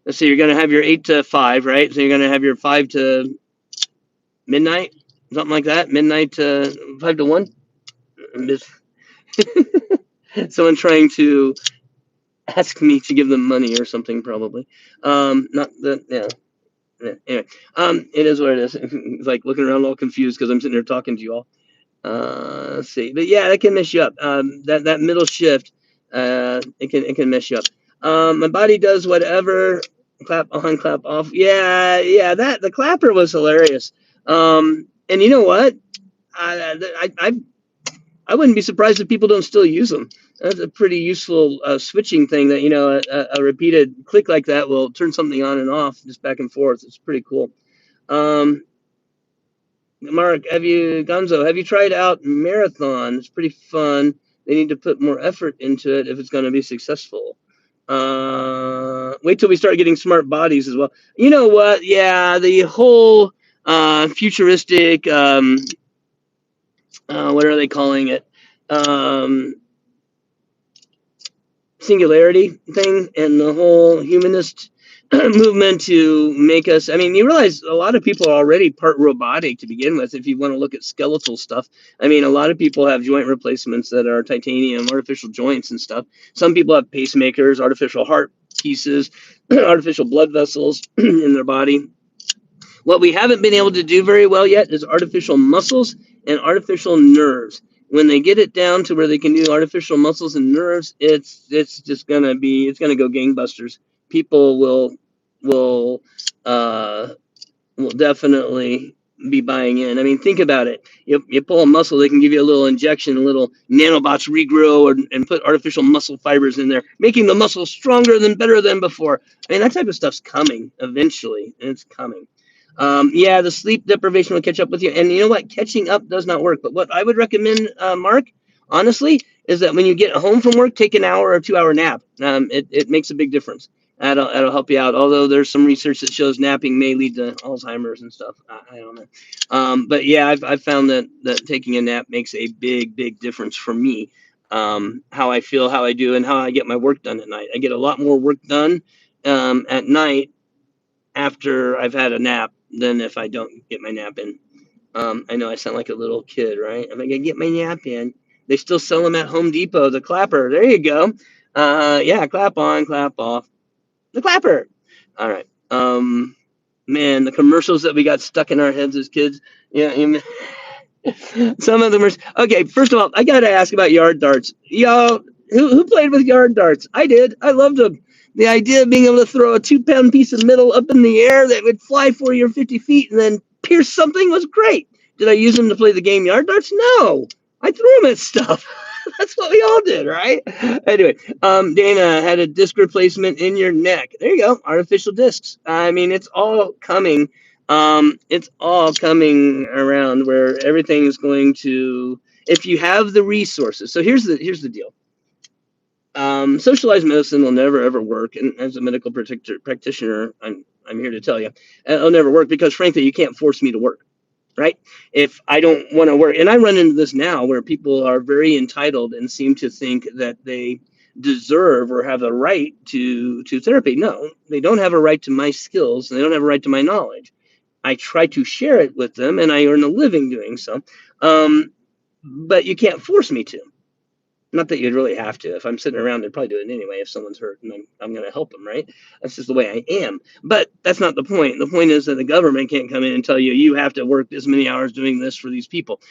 Let's see, you're gonna have your 8 to 5, right? So you're gonna have your 5 to midnight, something like that. Midnight to 5 to 1. Someone trying to ask me to give them money or something, probably. Not that, yeah. Anyway, it is what it is. It's like looking around all confused because I'm sitting there talking to you all. Let's see, but yeah, that can mess you up. That middle shift, it can mess you up. My body does whatever. Clap on, clap off. Yeah. That the clapper was hilarious. And you know what? I wouldn't be surprised if people don't still use them. That's a pretty useful switching thing that, a repeated click like that will turn something on and off just back and forth. It's pretty cool. Mark, have you tried out Marathon? It's pretty fun. They need to put more effort into it if it's going to be successful. Wait till we start getting smart bodies as well. You know what? Yeah, the whole futuristic, what are they calling it? Singularity thing and the whole humanist movement to make us. I mean, you realize a lot of people are already part robotic to begin with. If you want to look at skeletal stuff, I mean, a lot of people have joint replacements that are titanium, artificial joints and stuff. Some people have pacemakers, artificial heart pieces, artificial blood vessels in their body. What we haven't been able to do very well yet is artificial muscles and artificial nerves. When they get it down to where they can do artificial muscles and nerves, it's gonna go gangbusters. People will uh, will definitely be buying in. I mean, think about it. You pull a muscle, they can give you a little injection, a little nanobots regrow and put artificial muscle fibers in there, making the muscle stronger than better than before. I mean, that type of stuff's coming eventually, and it's coming. Yeah, the sleep deprivation will catch up with you. And you know what? Catching up does not work. But what I would recommend, Mark, honestly, is that when you get home from work, take an hour or 2 hour nap. It makes a big difference. That'll help you out. Although there's some research that shows napping may lead to Alzheimer's and stuff. I don't know. But yeah, I've found that taking a nap makes a big difference for me. How I feel, how I do, and how I get my work done at night. I get a lot more work done at night after I've had a nap than if I don't get my nap in. I know I sound like a little kid, right? I'm gonna get my nap in. They still sell them at Home Depot. The clapper. There you go. Yeah, clap on, clap off. The clapper. All right. Man, the commercials that we got stuck in our heads as kids. Yeah, some of them are okay. First of all, I gotta ask about yard darts. Yo, who played with yard darts? I did. I loved them. The idea of being able to throw a 2 pound piece of metal up in the air that would fly 40 or 50 feet and then pierce something was great. Did I use them to play the game yard darts? No, I threw them at stuff. That's what we all did, right? Anyway, Dana had a disc replacement in your neck. There you go, artificial discs. I mean, it's all coming around where everything is going to, if you have the resources. So here's the deal. Socialized medicine will never ever work, and as a medical practitioner, I'm here to tell you, it'll never work because frankly, you can't force me to work, right? If I don't want to work, and I run into this now where people are very entitled and seem to think that they deserve or have a right to therapy. No, they don't have a right to my skills, and they don't have a right to my knowledge. I try to share it with them, and I earn a living doing so. But you can't force me to. Not that you'd really have to. If I'm sitting around, they'd probably do it anyway. If someone's hurt, and I'm going to help them, right? That's just the way I am. But that's not the point. The point is that the government can't come in and tell you you have to work this many hours doing this for these people.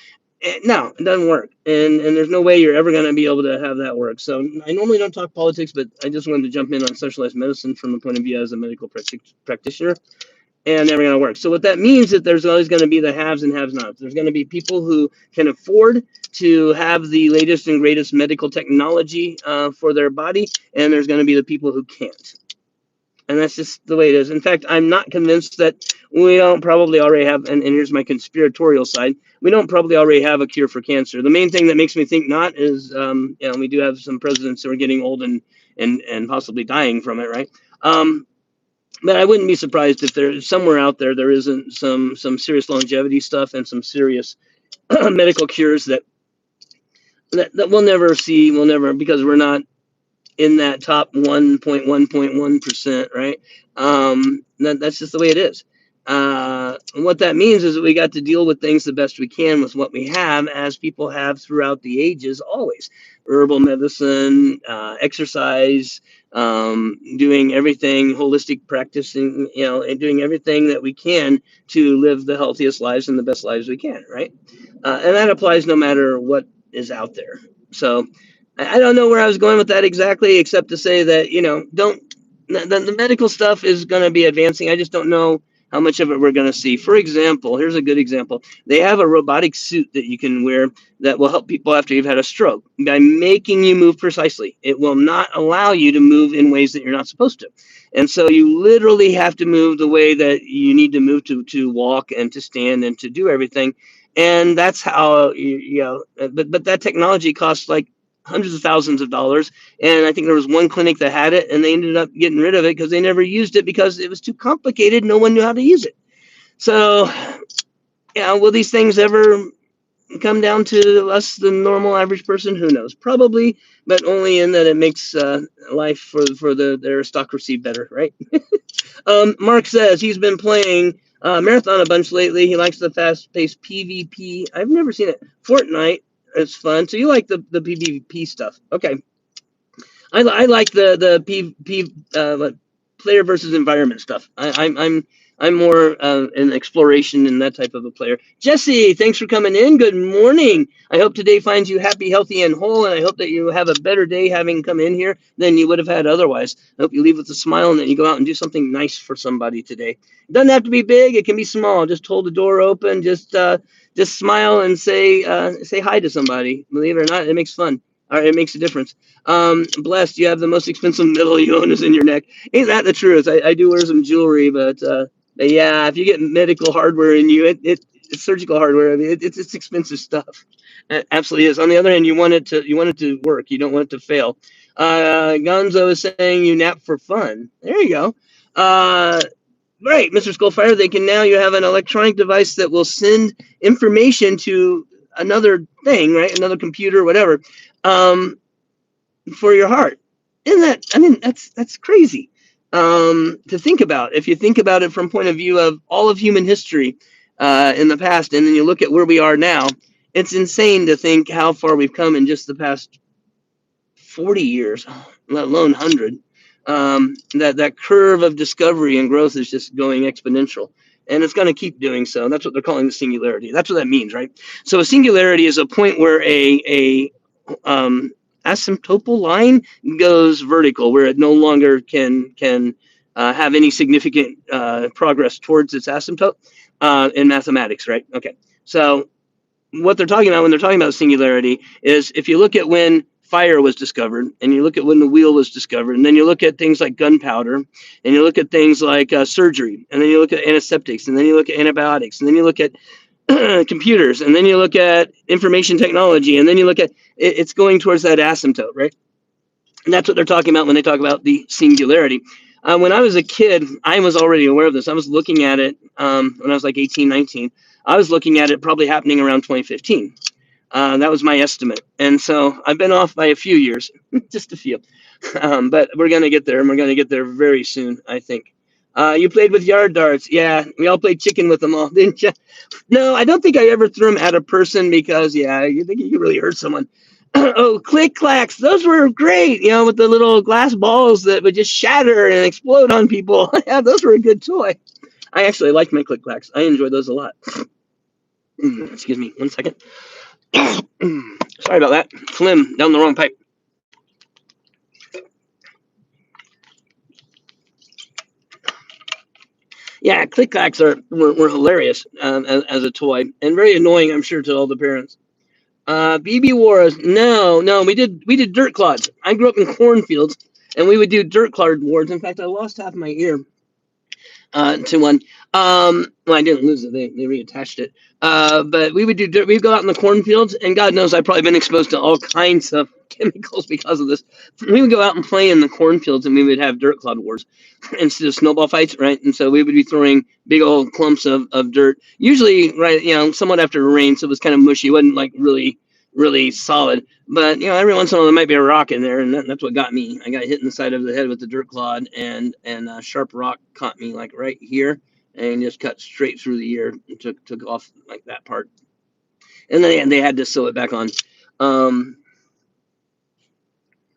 No, it doesn't work, and there's no way you're ever going to be able to have that work. So I normally don't talk politics, but I just wanted to jump in on socialized medicine from the point of view as a medical practitioner. And never going to work. So what that means is there's always going to be the haves and have-nots. There's going to be people who can afford to have the latest and greatest medical technology for their body, and there's going to be the people who can't. And that's just the way it is. In fact, I'm not convinced that we don't probably already have, and here's my conspiratorial side, we don't probably already have a cure for cancer. The main thing that makes me think not is, we do have some presidents who are getting old and possibly dying from it, right? But I wouldn't be surprised if there's somewhere out there isn't some serious longevity stuff and some serious medical cures that we'll never see. We'll never, because we're not in that top 1.1%, right? That's just the way it is. And what that means is that we got to deal with things the best we can with what we have, as people have throughout the ages, always. Herbal medicine, exercise, doing everything, holistic practicing, and doing everything that we can to live the healthiest lives and the best lives we can, right? And that applies no matter what is out there. So I don't know where I was going with that exactly, except to say that, the medical stuff is going to be advancing. I just don't know how much of it we're going to see. For example, here's a good example. They have a robotic suit that you can wear that will help people after you've had a stroke by making you move precisely. It will not allow you to move in ways that you're not supposed to. And so you literally have to move the way that you need to move to walk and to stand and to do everything. And that's how, but that technology costs like hundreds of thousands of dollars. And I think there was one clinic that had it, and they ended up getting rid of it because they never used it because it was too complicated. No one knew how to use it. So, will these things ever come down to us, the normal average person? Who knows? Probably, but only in that it makes life for the aristocracy better, right? Mark says he's been playing Marathon a bunch lately. He likes the fast-paced PvP. I've never seen it. Fortnite. It's fun. So you like the PvP stuff? Okay. I like the PvP player versus environment stuff. I'm I'm more an exploration and that type of a player. Jesse, thanks for coming in. Good morning. I hope today finds you happy, healthy, and whole, and I hope that you have a better day having come in here than you would have had otherwise. I hope you leave with a smile and that you go out and do something nice for somebody today. It doesn't have to be big. It can be small. Just hold the door open. Just smile and say hi to somebody. Believe it or not, it makes fun. All right, it makes a difference. Blessed, you have the most expensive medal you own is in your neck. Ain't that the truth? I do wear some jewelry, but yeah, if you get medical hardware in you, it's surgical hardware. I mean, it's expensive stuff. It absolutely is. On the other hand, you want it to work. You don't want it to fail. Gonzo is saying you nap for fun. There you go. Right, Mr. Skullfire. You have an electronic device that will send information to another thing, right? Another computer, whatever, um, for your heart. Isn't that? I mean, that's crazy to think about. If you think about it from point of view of all of human history in the past, and then you look at where we are now, it's insane to think how far we've come in just the past 40 years, let alone 100. That curve of discovery and growth is just going exponential, and it's going to keep doing so. That's what they're calling the singularity. That's what that means, right? So a singularity is a point where a asymptotal line goes vertical, where it no longer can have any significant progress towards its asymptote in mathematics, right? Okay, so what they're talking about when they're talking about singularity is if you look at when fire was discovered and you look at when the wheel was discovered and then you look at things like gunpowder and you look at things like surgery and then you look at antiseptics and then you look at antibiotics and then you look at computers and then you look at information technology and then you look at it's going towards that asymptote, right? And that's what they're talking about when they talk about the singularity. When I was a kid, I was already aware of this. I was looking at it when I was like 18, 19. I was looking at it probably happening around 2015. That was my estimate. And so I've been off by a few years, just a few. But we're going to get there, and we're going to get there very soon, I think. You played with yard darts. Yeah, we all played chicken with them all, didn't you? No, I don't think I ever threw them at a person because, yeah, you think you could really hurt someone. Oh, click clacks. Those were great, with the little glass balls that would just shatter and explode on people. Yeah, those were a good toy. I actually liked my click clacks. I enjoyed those a lot. Excuse me, 1 second. Sorry about that. Phlegm down the wrong pipe. Yeah, click clacks were hilarious as a toy and very annoying, I'm sure, to all the parents. BB Wars. No, we did dirt clods. I grew up in cornfields, and we would do dirt clod wars. In fact, I lost half my ear to one. Well, I didn't lose it; they reattached it. But we would do dirt. We'd go out in the cornfields, and God knows I've probably been exposed to all kinds of chemicals because of this. We would go out and play in the cornfields, and we would have dirt clod wars instead of snowball fights, right? And so we would be throwing big old clumps of dirt, usually right, somewhat after rain, so it was kind of mushy. It wasn't like really solid, but every once in a while there might be a rock in there, and that's what got me. I got hit in the side of the head with the dirt clod, and a sharp rock caught me like right here, and just cut straight through the ear and took off like that part, and then they had to sew it back on.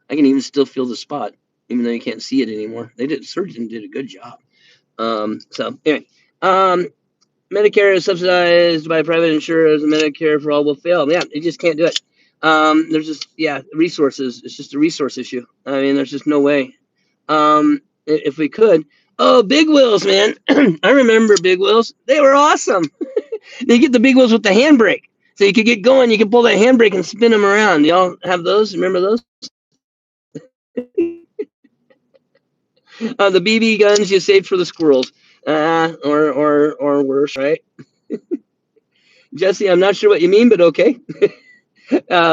I can even still feel the spot, even though you can't see it anymore. Surgeon did a good job. So anyway, Medicare is subsidized by private insurers, and Medicare for all will fail. Yeah, you just can't do it. There's just resources. It's just a resource issue. I mean, there's just no way. If we could, big wheels, man. I remember big wheels. They were awesome. They get the big wheels with the handbrake, so you could get going. You could pull that handbrake and spin them around. Y'all have those? Remember those? The BB guns you saved for the squirrels, or worse, right? Jesse, I'm not sure what you mean, but okay.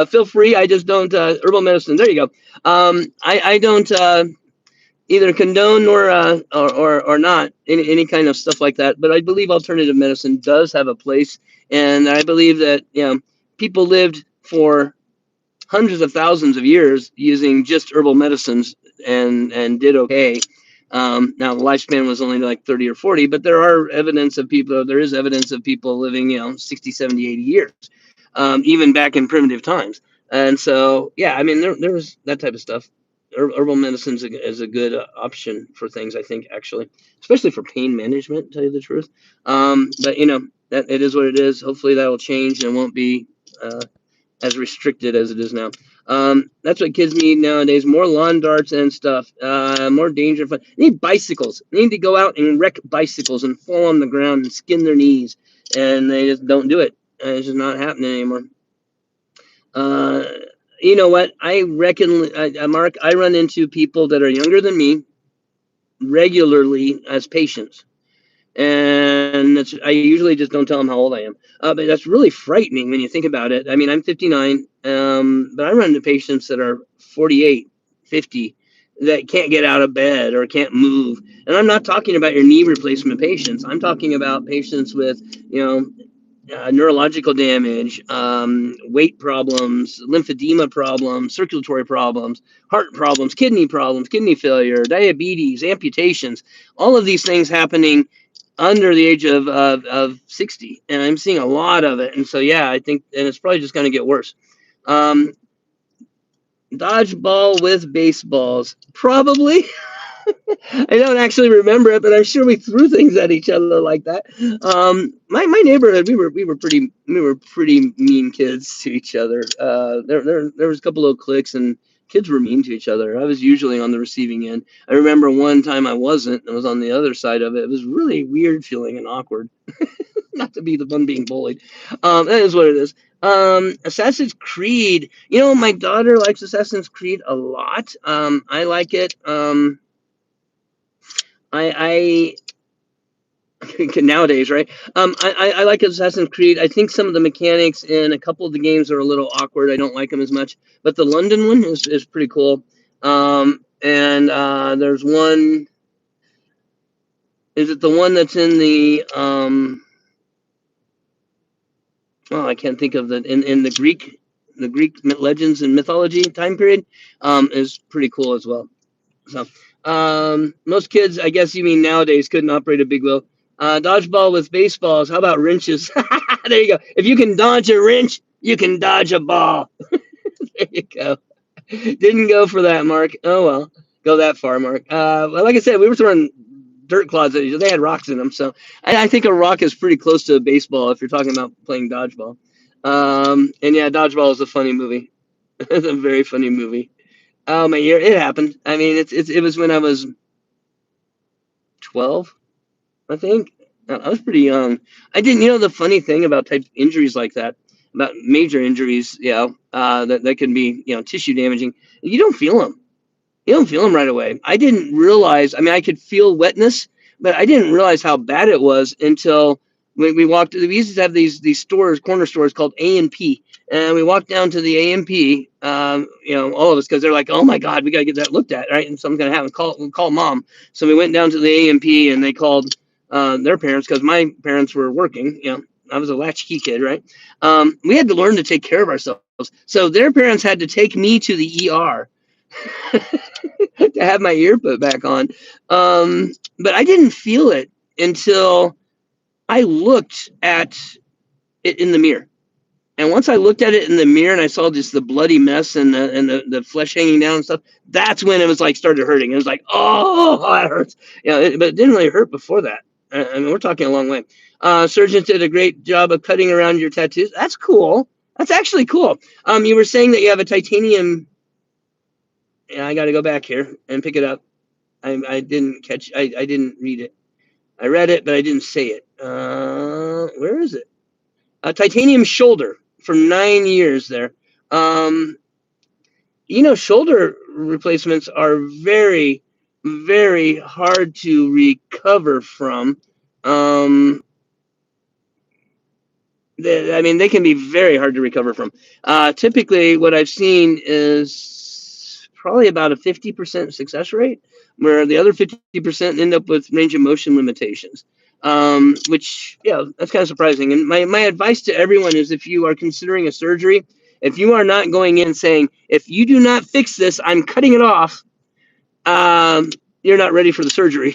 Feel free. I just don't herbal medicine. There you go. I don't either condone or not any kind of stuff like that. But I believe alternative medicine does have a place, and I believe that people lived for hundreds of thousands of years using just herbal medicines and did okay. Now the lifespan was only like 30 or 40, but there is evidence of people living 60, 70, 80 years, even back in primitive times. And so I mean there was that type of stuff. herbal medicine is a good option for things, I think, actually, especially for pain management, to tell you the truth. But that it is what it is. Hopefully that will change and won't be as restricted as it is now. That's what kids need nowadays: more lawn darts and stuff, more danger. Fun. They need bicycles. They need to go out and wreck bicycles and fall on the ground and skin their knees, and they just don't do it. It's just not happening anymore. Uh, you know what? I reckon, Mark, I run into people that are younger than me regularly as patients. And I usually just don't tell them how old I am. But that's really frightening when you think about it. I mean, I'm 59, but I run into patients that are 48, 50, that can't get out of bed or can't move. And I'm not talking about your knee replacement patients. I'm talking about patients with, neurological damage, weight problems, lymphedema problems, circulatory problems, heart problems, kidney failure, diabetes, amputations, all of these things happening under the age of 60. And I'm seeing a lot of it. And so, yeah, I think, and it's probably just going to get worse. Um, Dodgeball with baseballs, probably. I don't actually remember it, but I'm sure we threw things at each other like that. My neighborhood, we were pretty mean kids to each other. There was a couple of cliques, and kids were mean to each other. I was usually on the receiving end. I remember one time I wasn't. I was on the other side of it. It was really weird feeling and awkward. Not to be the one being bullied. That is what it is. Assassin's Creed. My daughter likes Assassin's Creed a lot. I like it. I nowadays, right? I like Assassin's Creed. I think some of the mechanics in a couple of the games are a little awkward. I don't like them as much, but the London one is pretty cool. And there's one. Is it the one that's in the Oh, I can't think of in the Greek legends and mythology time period, is pretty cool as well. So, most kids, I guess you mean nowadays, couldn't operate a big wheel. Dodgeball with baseballs. How about wrenches? There you go. If you can dodge a wrench, you can dodge a ball. There you go. Didn't go for that, Mark. Oh well, go that far, Mark. Well, like I said, we were throwing dirt clods at each other. They had rocks in them, so I think a rock is pretty close to a baseball if you're talking about playing dodgeball. And yeah, Dodgeball is a funny movie. It's a very funny movie. Oh my year, it happened. I mean, it was when I was 12, I think. I was pretty young. I didn't, the funny thing about type injuries like that, about major injuries, that can be, tissue damaging. You don't feel them. You don't feel them right away. I didn't realize. I mean, I could feel wetness, but I didn't realize how bad it was until we walked. We used to have these stores, corner stores called A&P, and we walked down to the A&P. All of us, because they're like, "Oh my God, we gotta get that looked at, right?" And something's gonna happen. Call mom. So we went down to the A&P, and they called their parents, because my parents were working. I was a latchkey kid, right? We had to learn to take care of ourselves. So their parents had to take me to the ER to have my ear put back on. But I didn't feel it until I looked at it in the mirror. And once I looked at it in the mirror and I saw just the bloody mess and the flesh hanging down and stuff, that's when it was like started hurting. It was like, oh, that hurts. But it didn't really hurt before that. I mean, we're talking a long way. Surgeons did a great job of cutting around your tattoos. That's cool. That's actually cool. You were saying that you have a titanium. Yeah, I got to go back here and pick it up. I didn't catch. I didn't read it. I read it, but I didn't say it. Where is it? Titanium shoulder for 9 years there. Shoulder replacements are very, very hard to recover from. They can be very hard to recover from. Typically, what I've seen is probably about a 50% success rate, where the other 50% end up with range of motion limitations, which, that's kind of surprising. And my advice to everyone is, if you are considering a surgery, if you are not going in saying, if you do not fix this, I'm cutting it off, you're not ready for the surgery.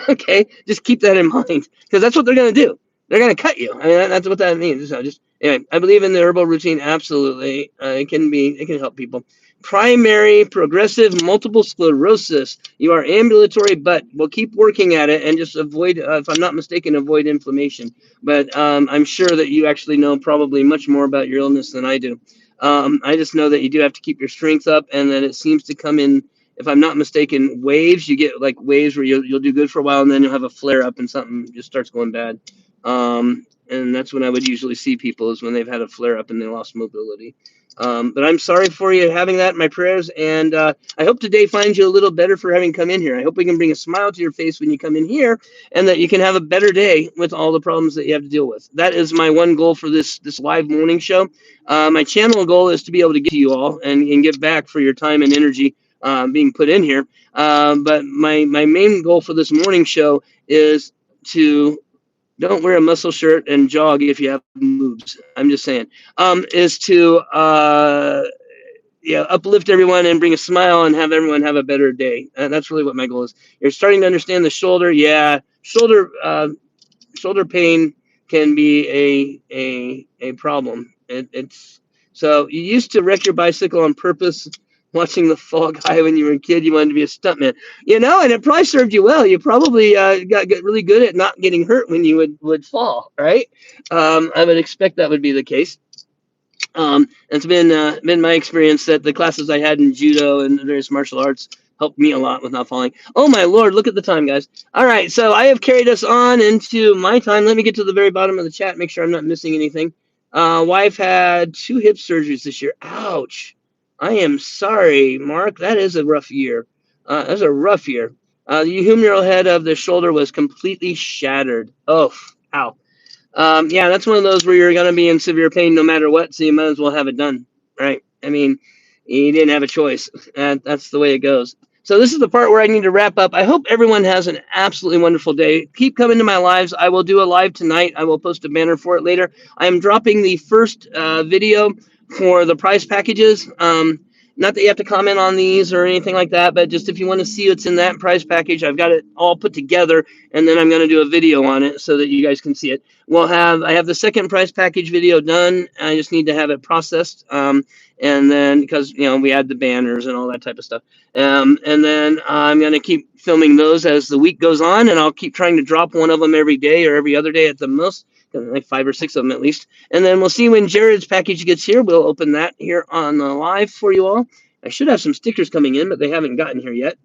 Okay, just keep that in mind, because that's what they're going to do. They're going to cut you. I mean, that's what that means. So just Anyway, I believe in the herbal routine. Absolutely, it can help people. Primary progressive multiple sclerosis. You are ambulatory, but we'll keep working at it and just avoid, if I'm not mistaken, avoid inflammation. But I'm sure that you actually know probably much more about your illness than I do. I just know that you do have to keep your strength up, and that it seems to come in, if I'm not mistaken, waves. You get like waves where you'll do good for a while, and then you'll have a flare up, and something just starts going bad. And that's when I would usually see people, is when they've had a flare up and they lost mobility. But I'm sorry for you having that. My prayers, and I hope today finds you a little better for having come in here. I hope we can bring a smile to your face when you come in here, and that you can have a better day with all the problems that you have to deal with. That is my one goal for this live morning show. My channel goal is to be able to get to you all and give back for your time and energy being put in here. But my main goal for this morning show is to don't wear a muscle shirt and jog if you have moves. I'm just saying. Is to uplift everyone and bring a smile and have everyone have a better day. And that's really what my goal is. You're starting to understand the shoulder. Yeah, shoulder pain can be a problem. It's so you used to wreck your bicycle on purpose, watching the fall guy when you were a kid. You wanted to be a stuntman, and it probably served you well. You probably got really good at not getting hurt when you would fall, right? I would expect that would be the case. It's been my experience that the classes I had in judo and various martial arts helped me a lot with not falling. Oh my lord, look at the time, guys. All right, so I have carried us on into my time. Let me get to the very bottom of the chat, make sure I'm not missing anything. Wife had 2 hip surgeries this year. Ouch. I am sorry, Mark. That is a rough year. That's a rough year. The humeral head of the shoulder was completely shattered. Oh, ow. Yeah, that's one of those where you're going to be in severe pain no matter what, so you might as well have it done, right? I mean, you didn't have a choice. That's the way it goes. So this is the part where I need to wrap up. I hope everyone has an absolutely wonderful day. Keep coming to my lives. I will do a live tonight. I will post a banner for it later. I am dropping the first video for the prize packages. Not that you have to comment on these or anything like that, but just if you want to see what's in that prize package, I've got it all put together, and then I'm going to do a video on it so that you guys can see it. I have the second prize package video done. I just need to have it processed. And then because we add the banners and all that type of stuff. And then I'm going to keep filming those as the week goes on, and I'll keep trying to drop one of them every day or every other day at the most, like 5 or 6 of them at least. And then we'll see when Jared's package gets here. We'll open that here on the live for you all. I should have some stickers coming in, but they haven't gotten here yet.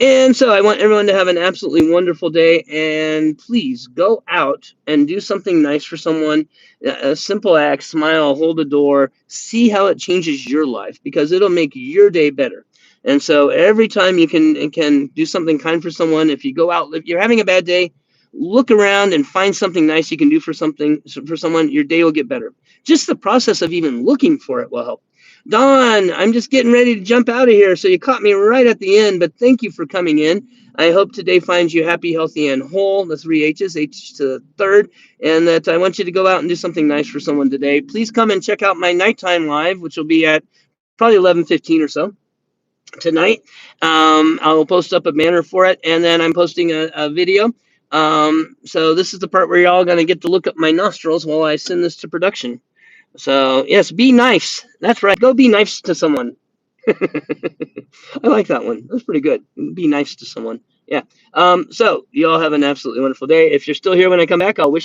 And so I want everyone to have an absolutely wonderful day, and please go out and do something nice for someone. A simple act, smile, hold a door, see how it changes your life, because it'll make your day better. And so every time you can do something kind for someone, if you go out, if you're having a bad day, look around and find something nice you can do for someone, your day will get better. Just the process of even looking for it will help. Don, I'm just getting ready to jump out of here, so you caught me right at the end, but thank you for coming in. I hope today finds you happy, healthy, and whole, the 3 H's, H to the third, and that I want you to go out and do something nice for someone today. Please come and check out my nighttime live, which will be at probably 11:15 or so tonight. I will post up a banner for it, and then I'm posting a video. So this is the part where you're all going to get to look at my nostrils while I send this to production. So, yes, be nice. That's right. Go be nice to someone. I like that one. That's pretty good. Be nice to someone. Yeah. So, you all have an absolutely wonderful day. If you're still here when I come back, I'll wish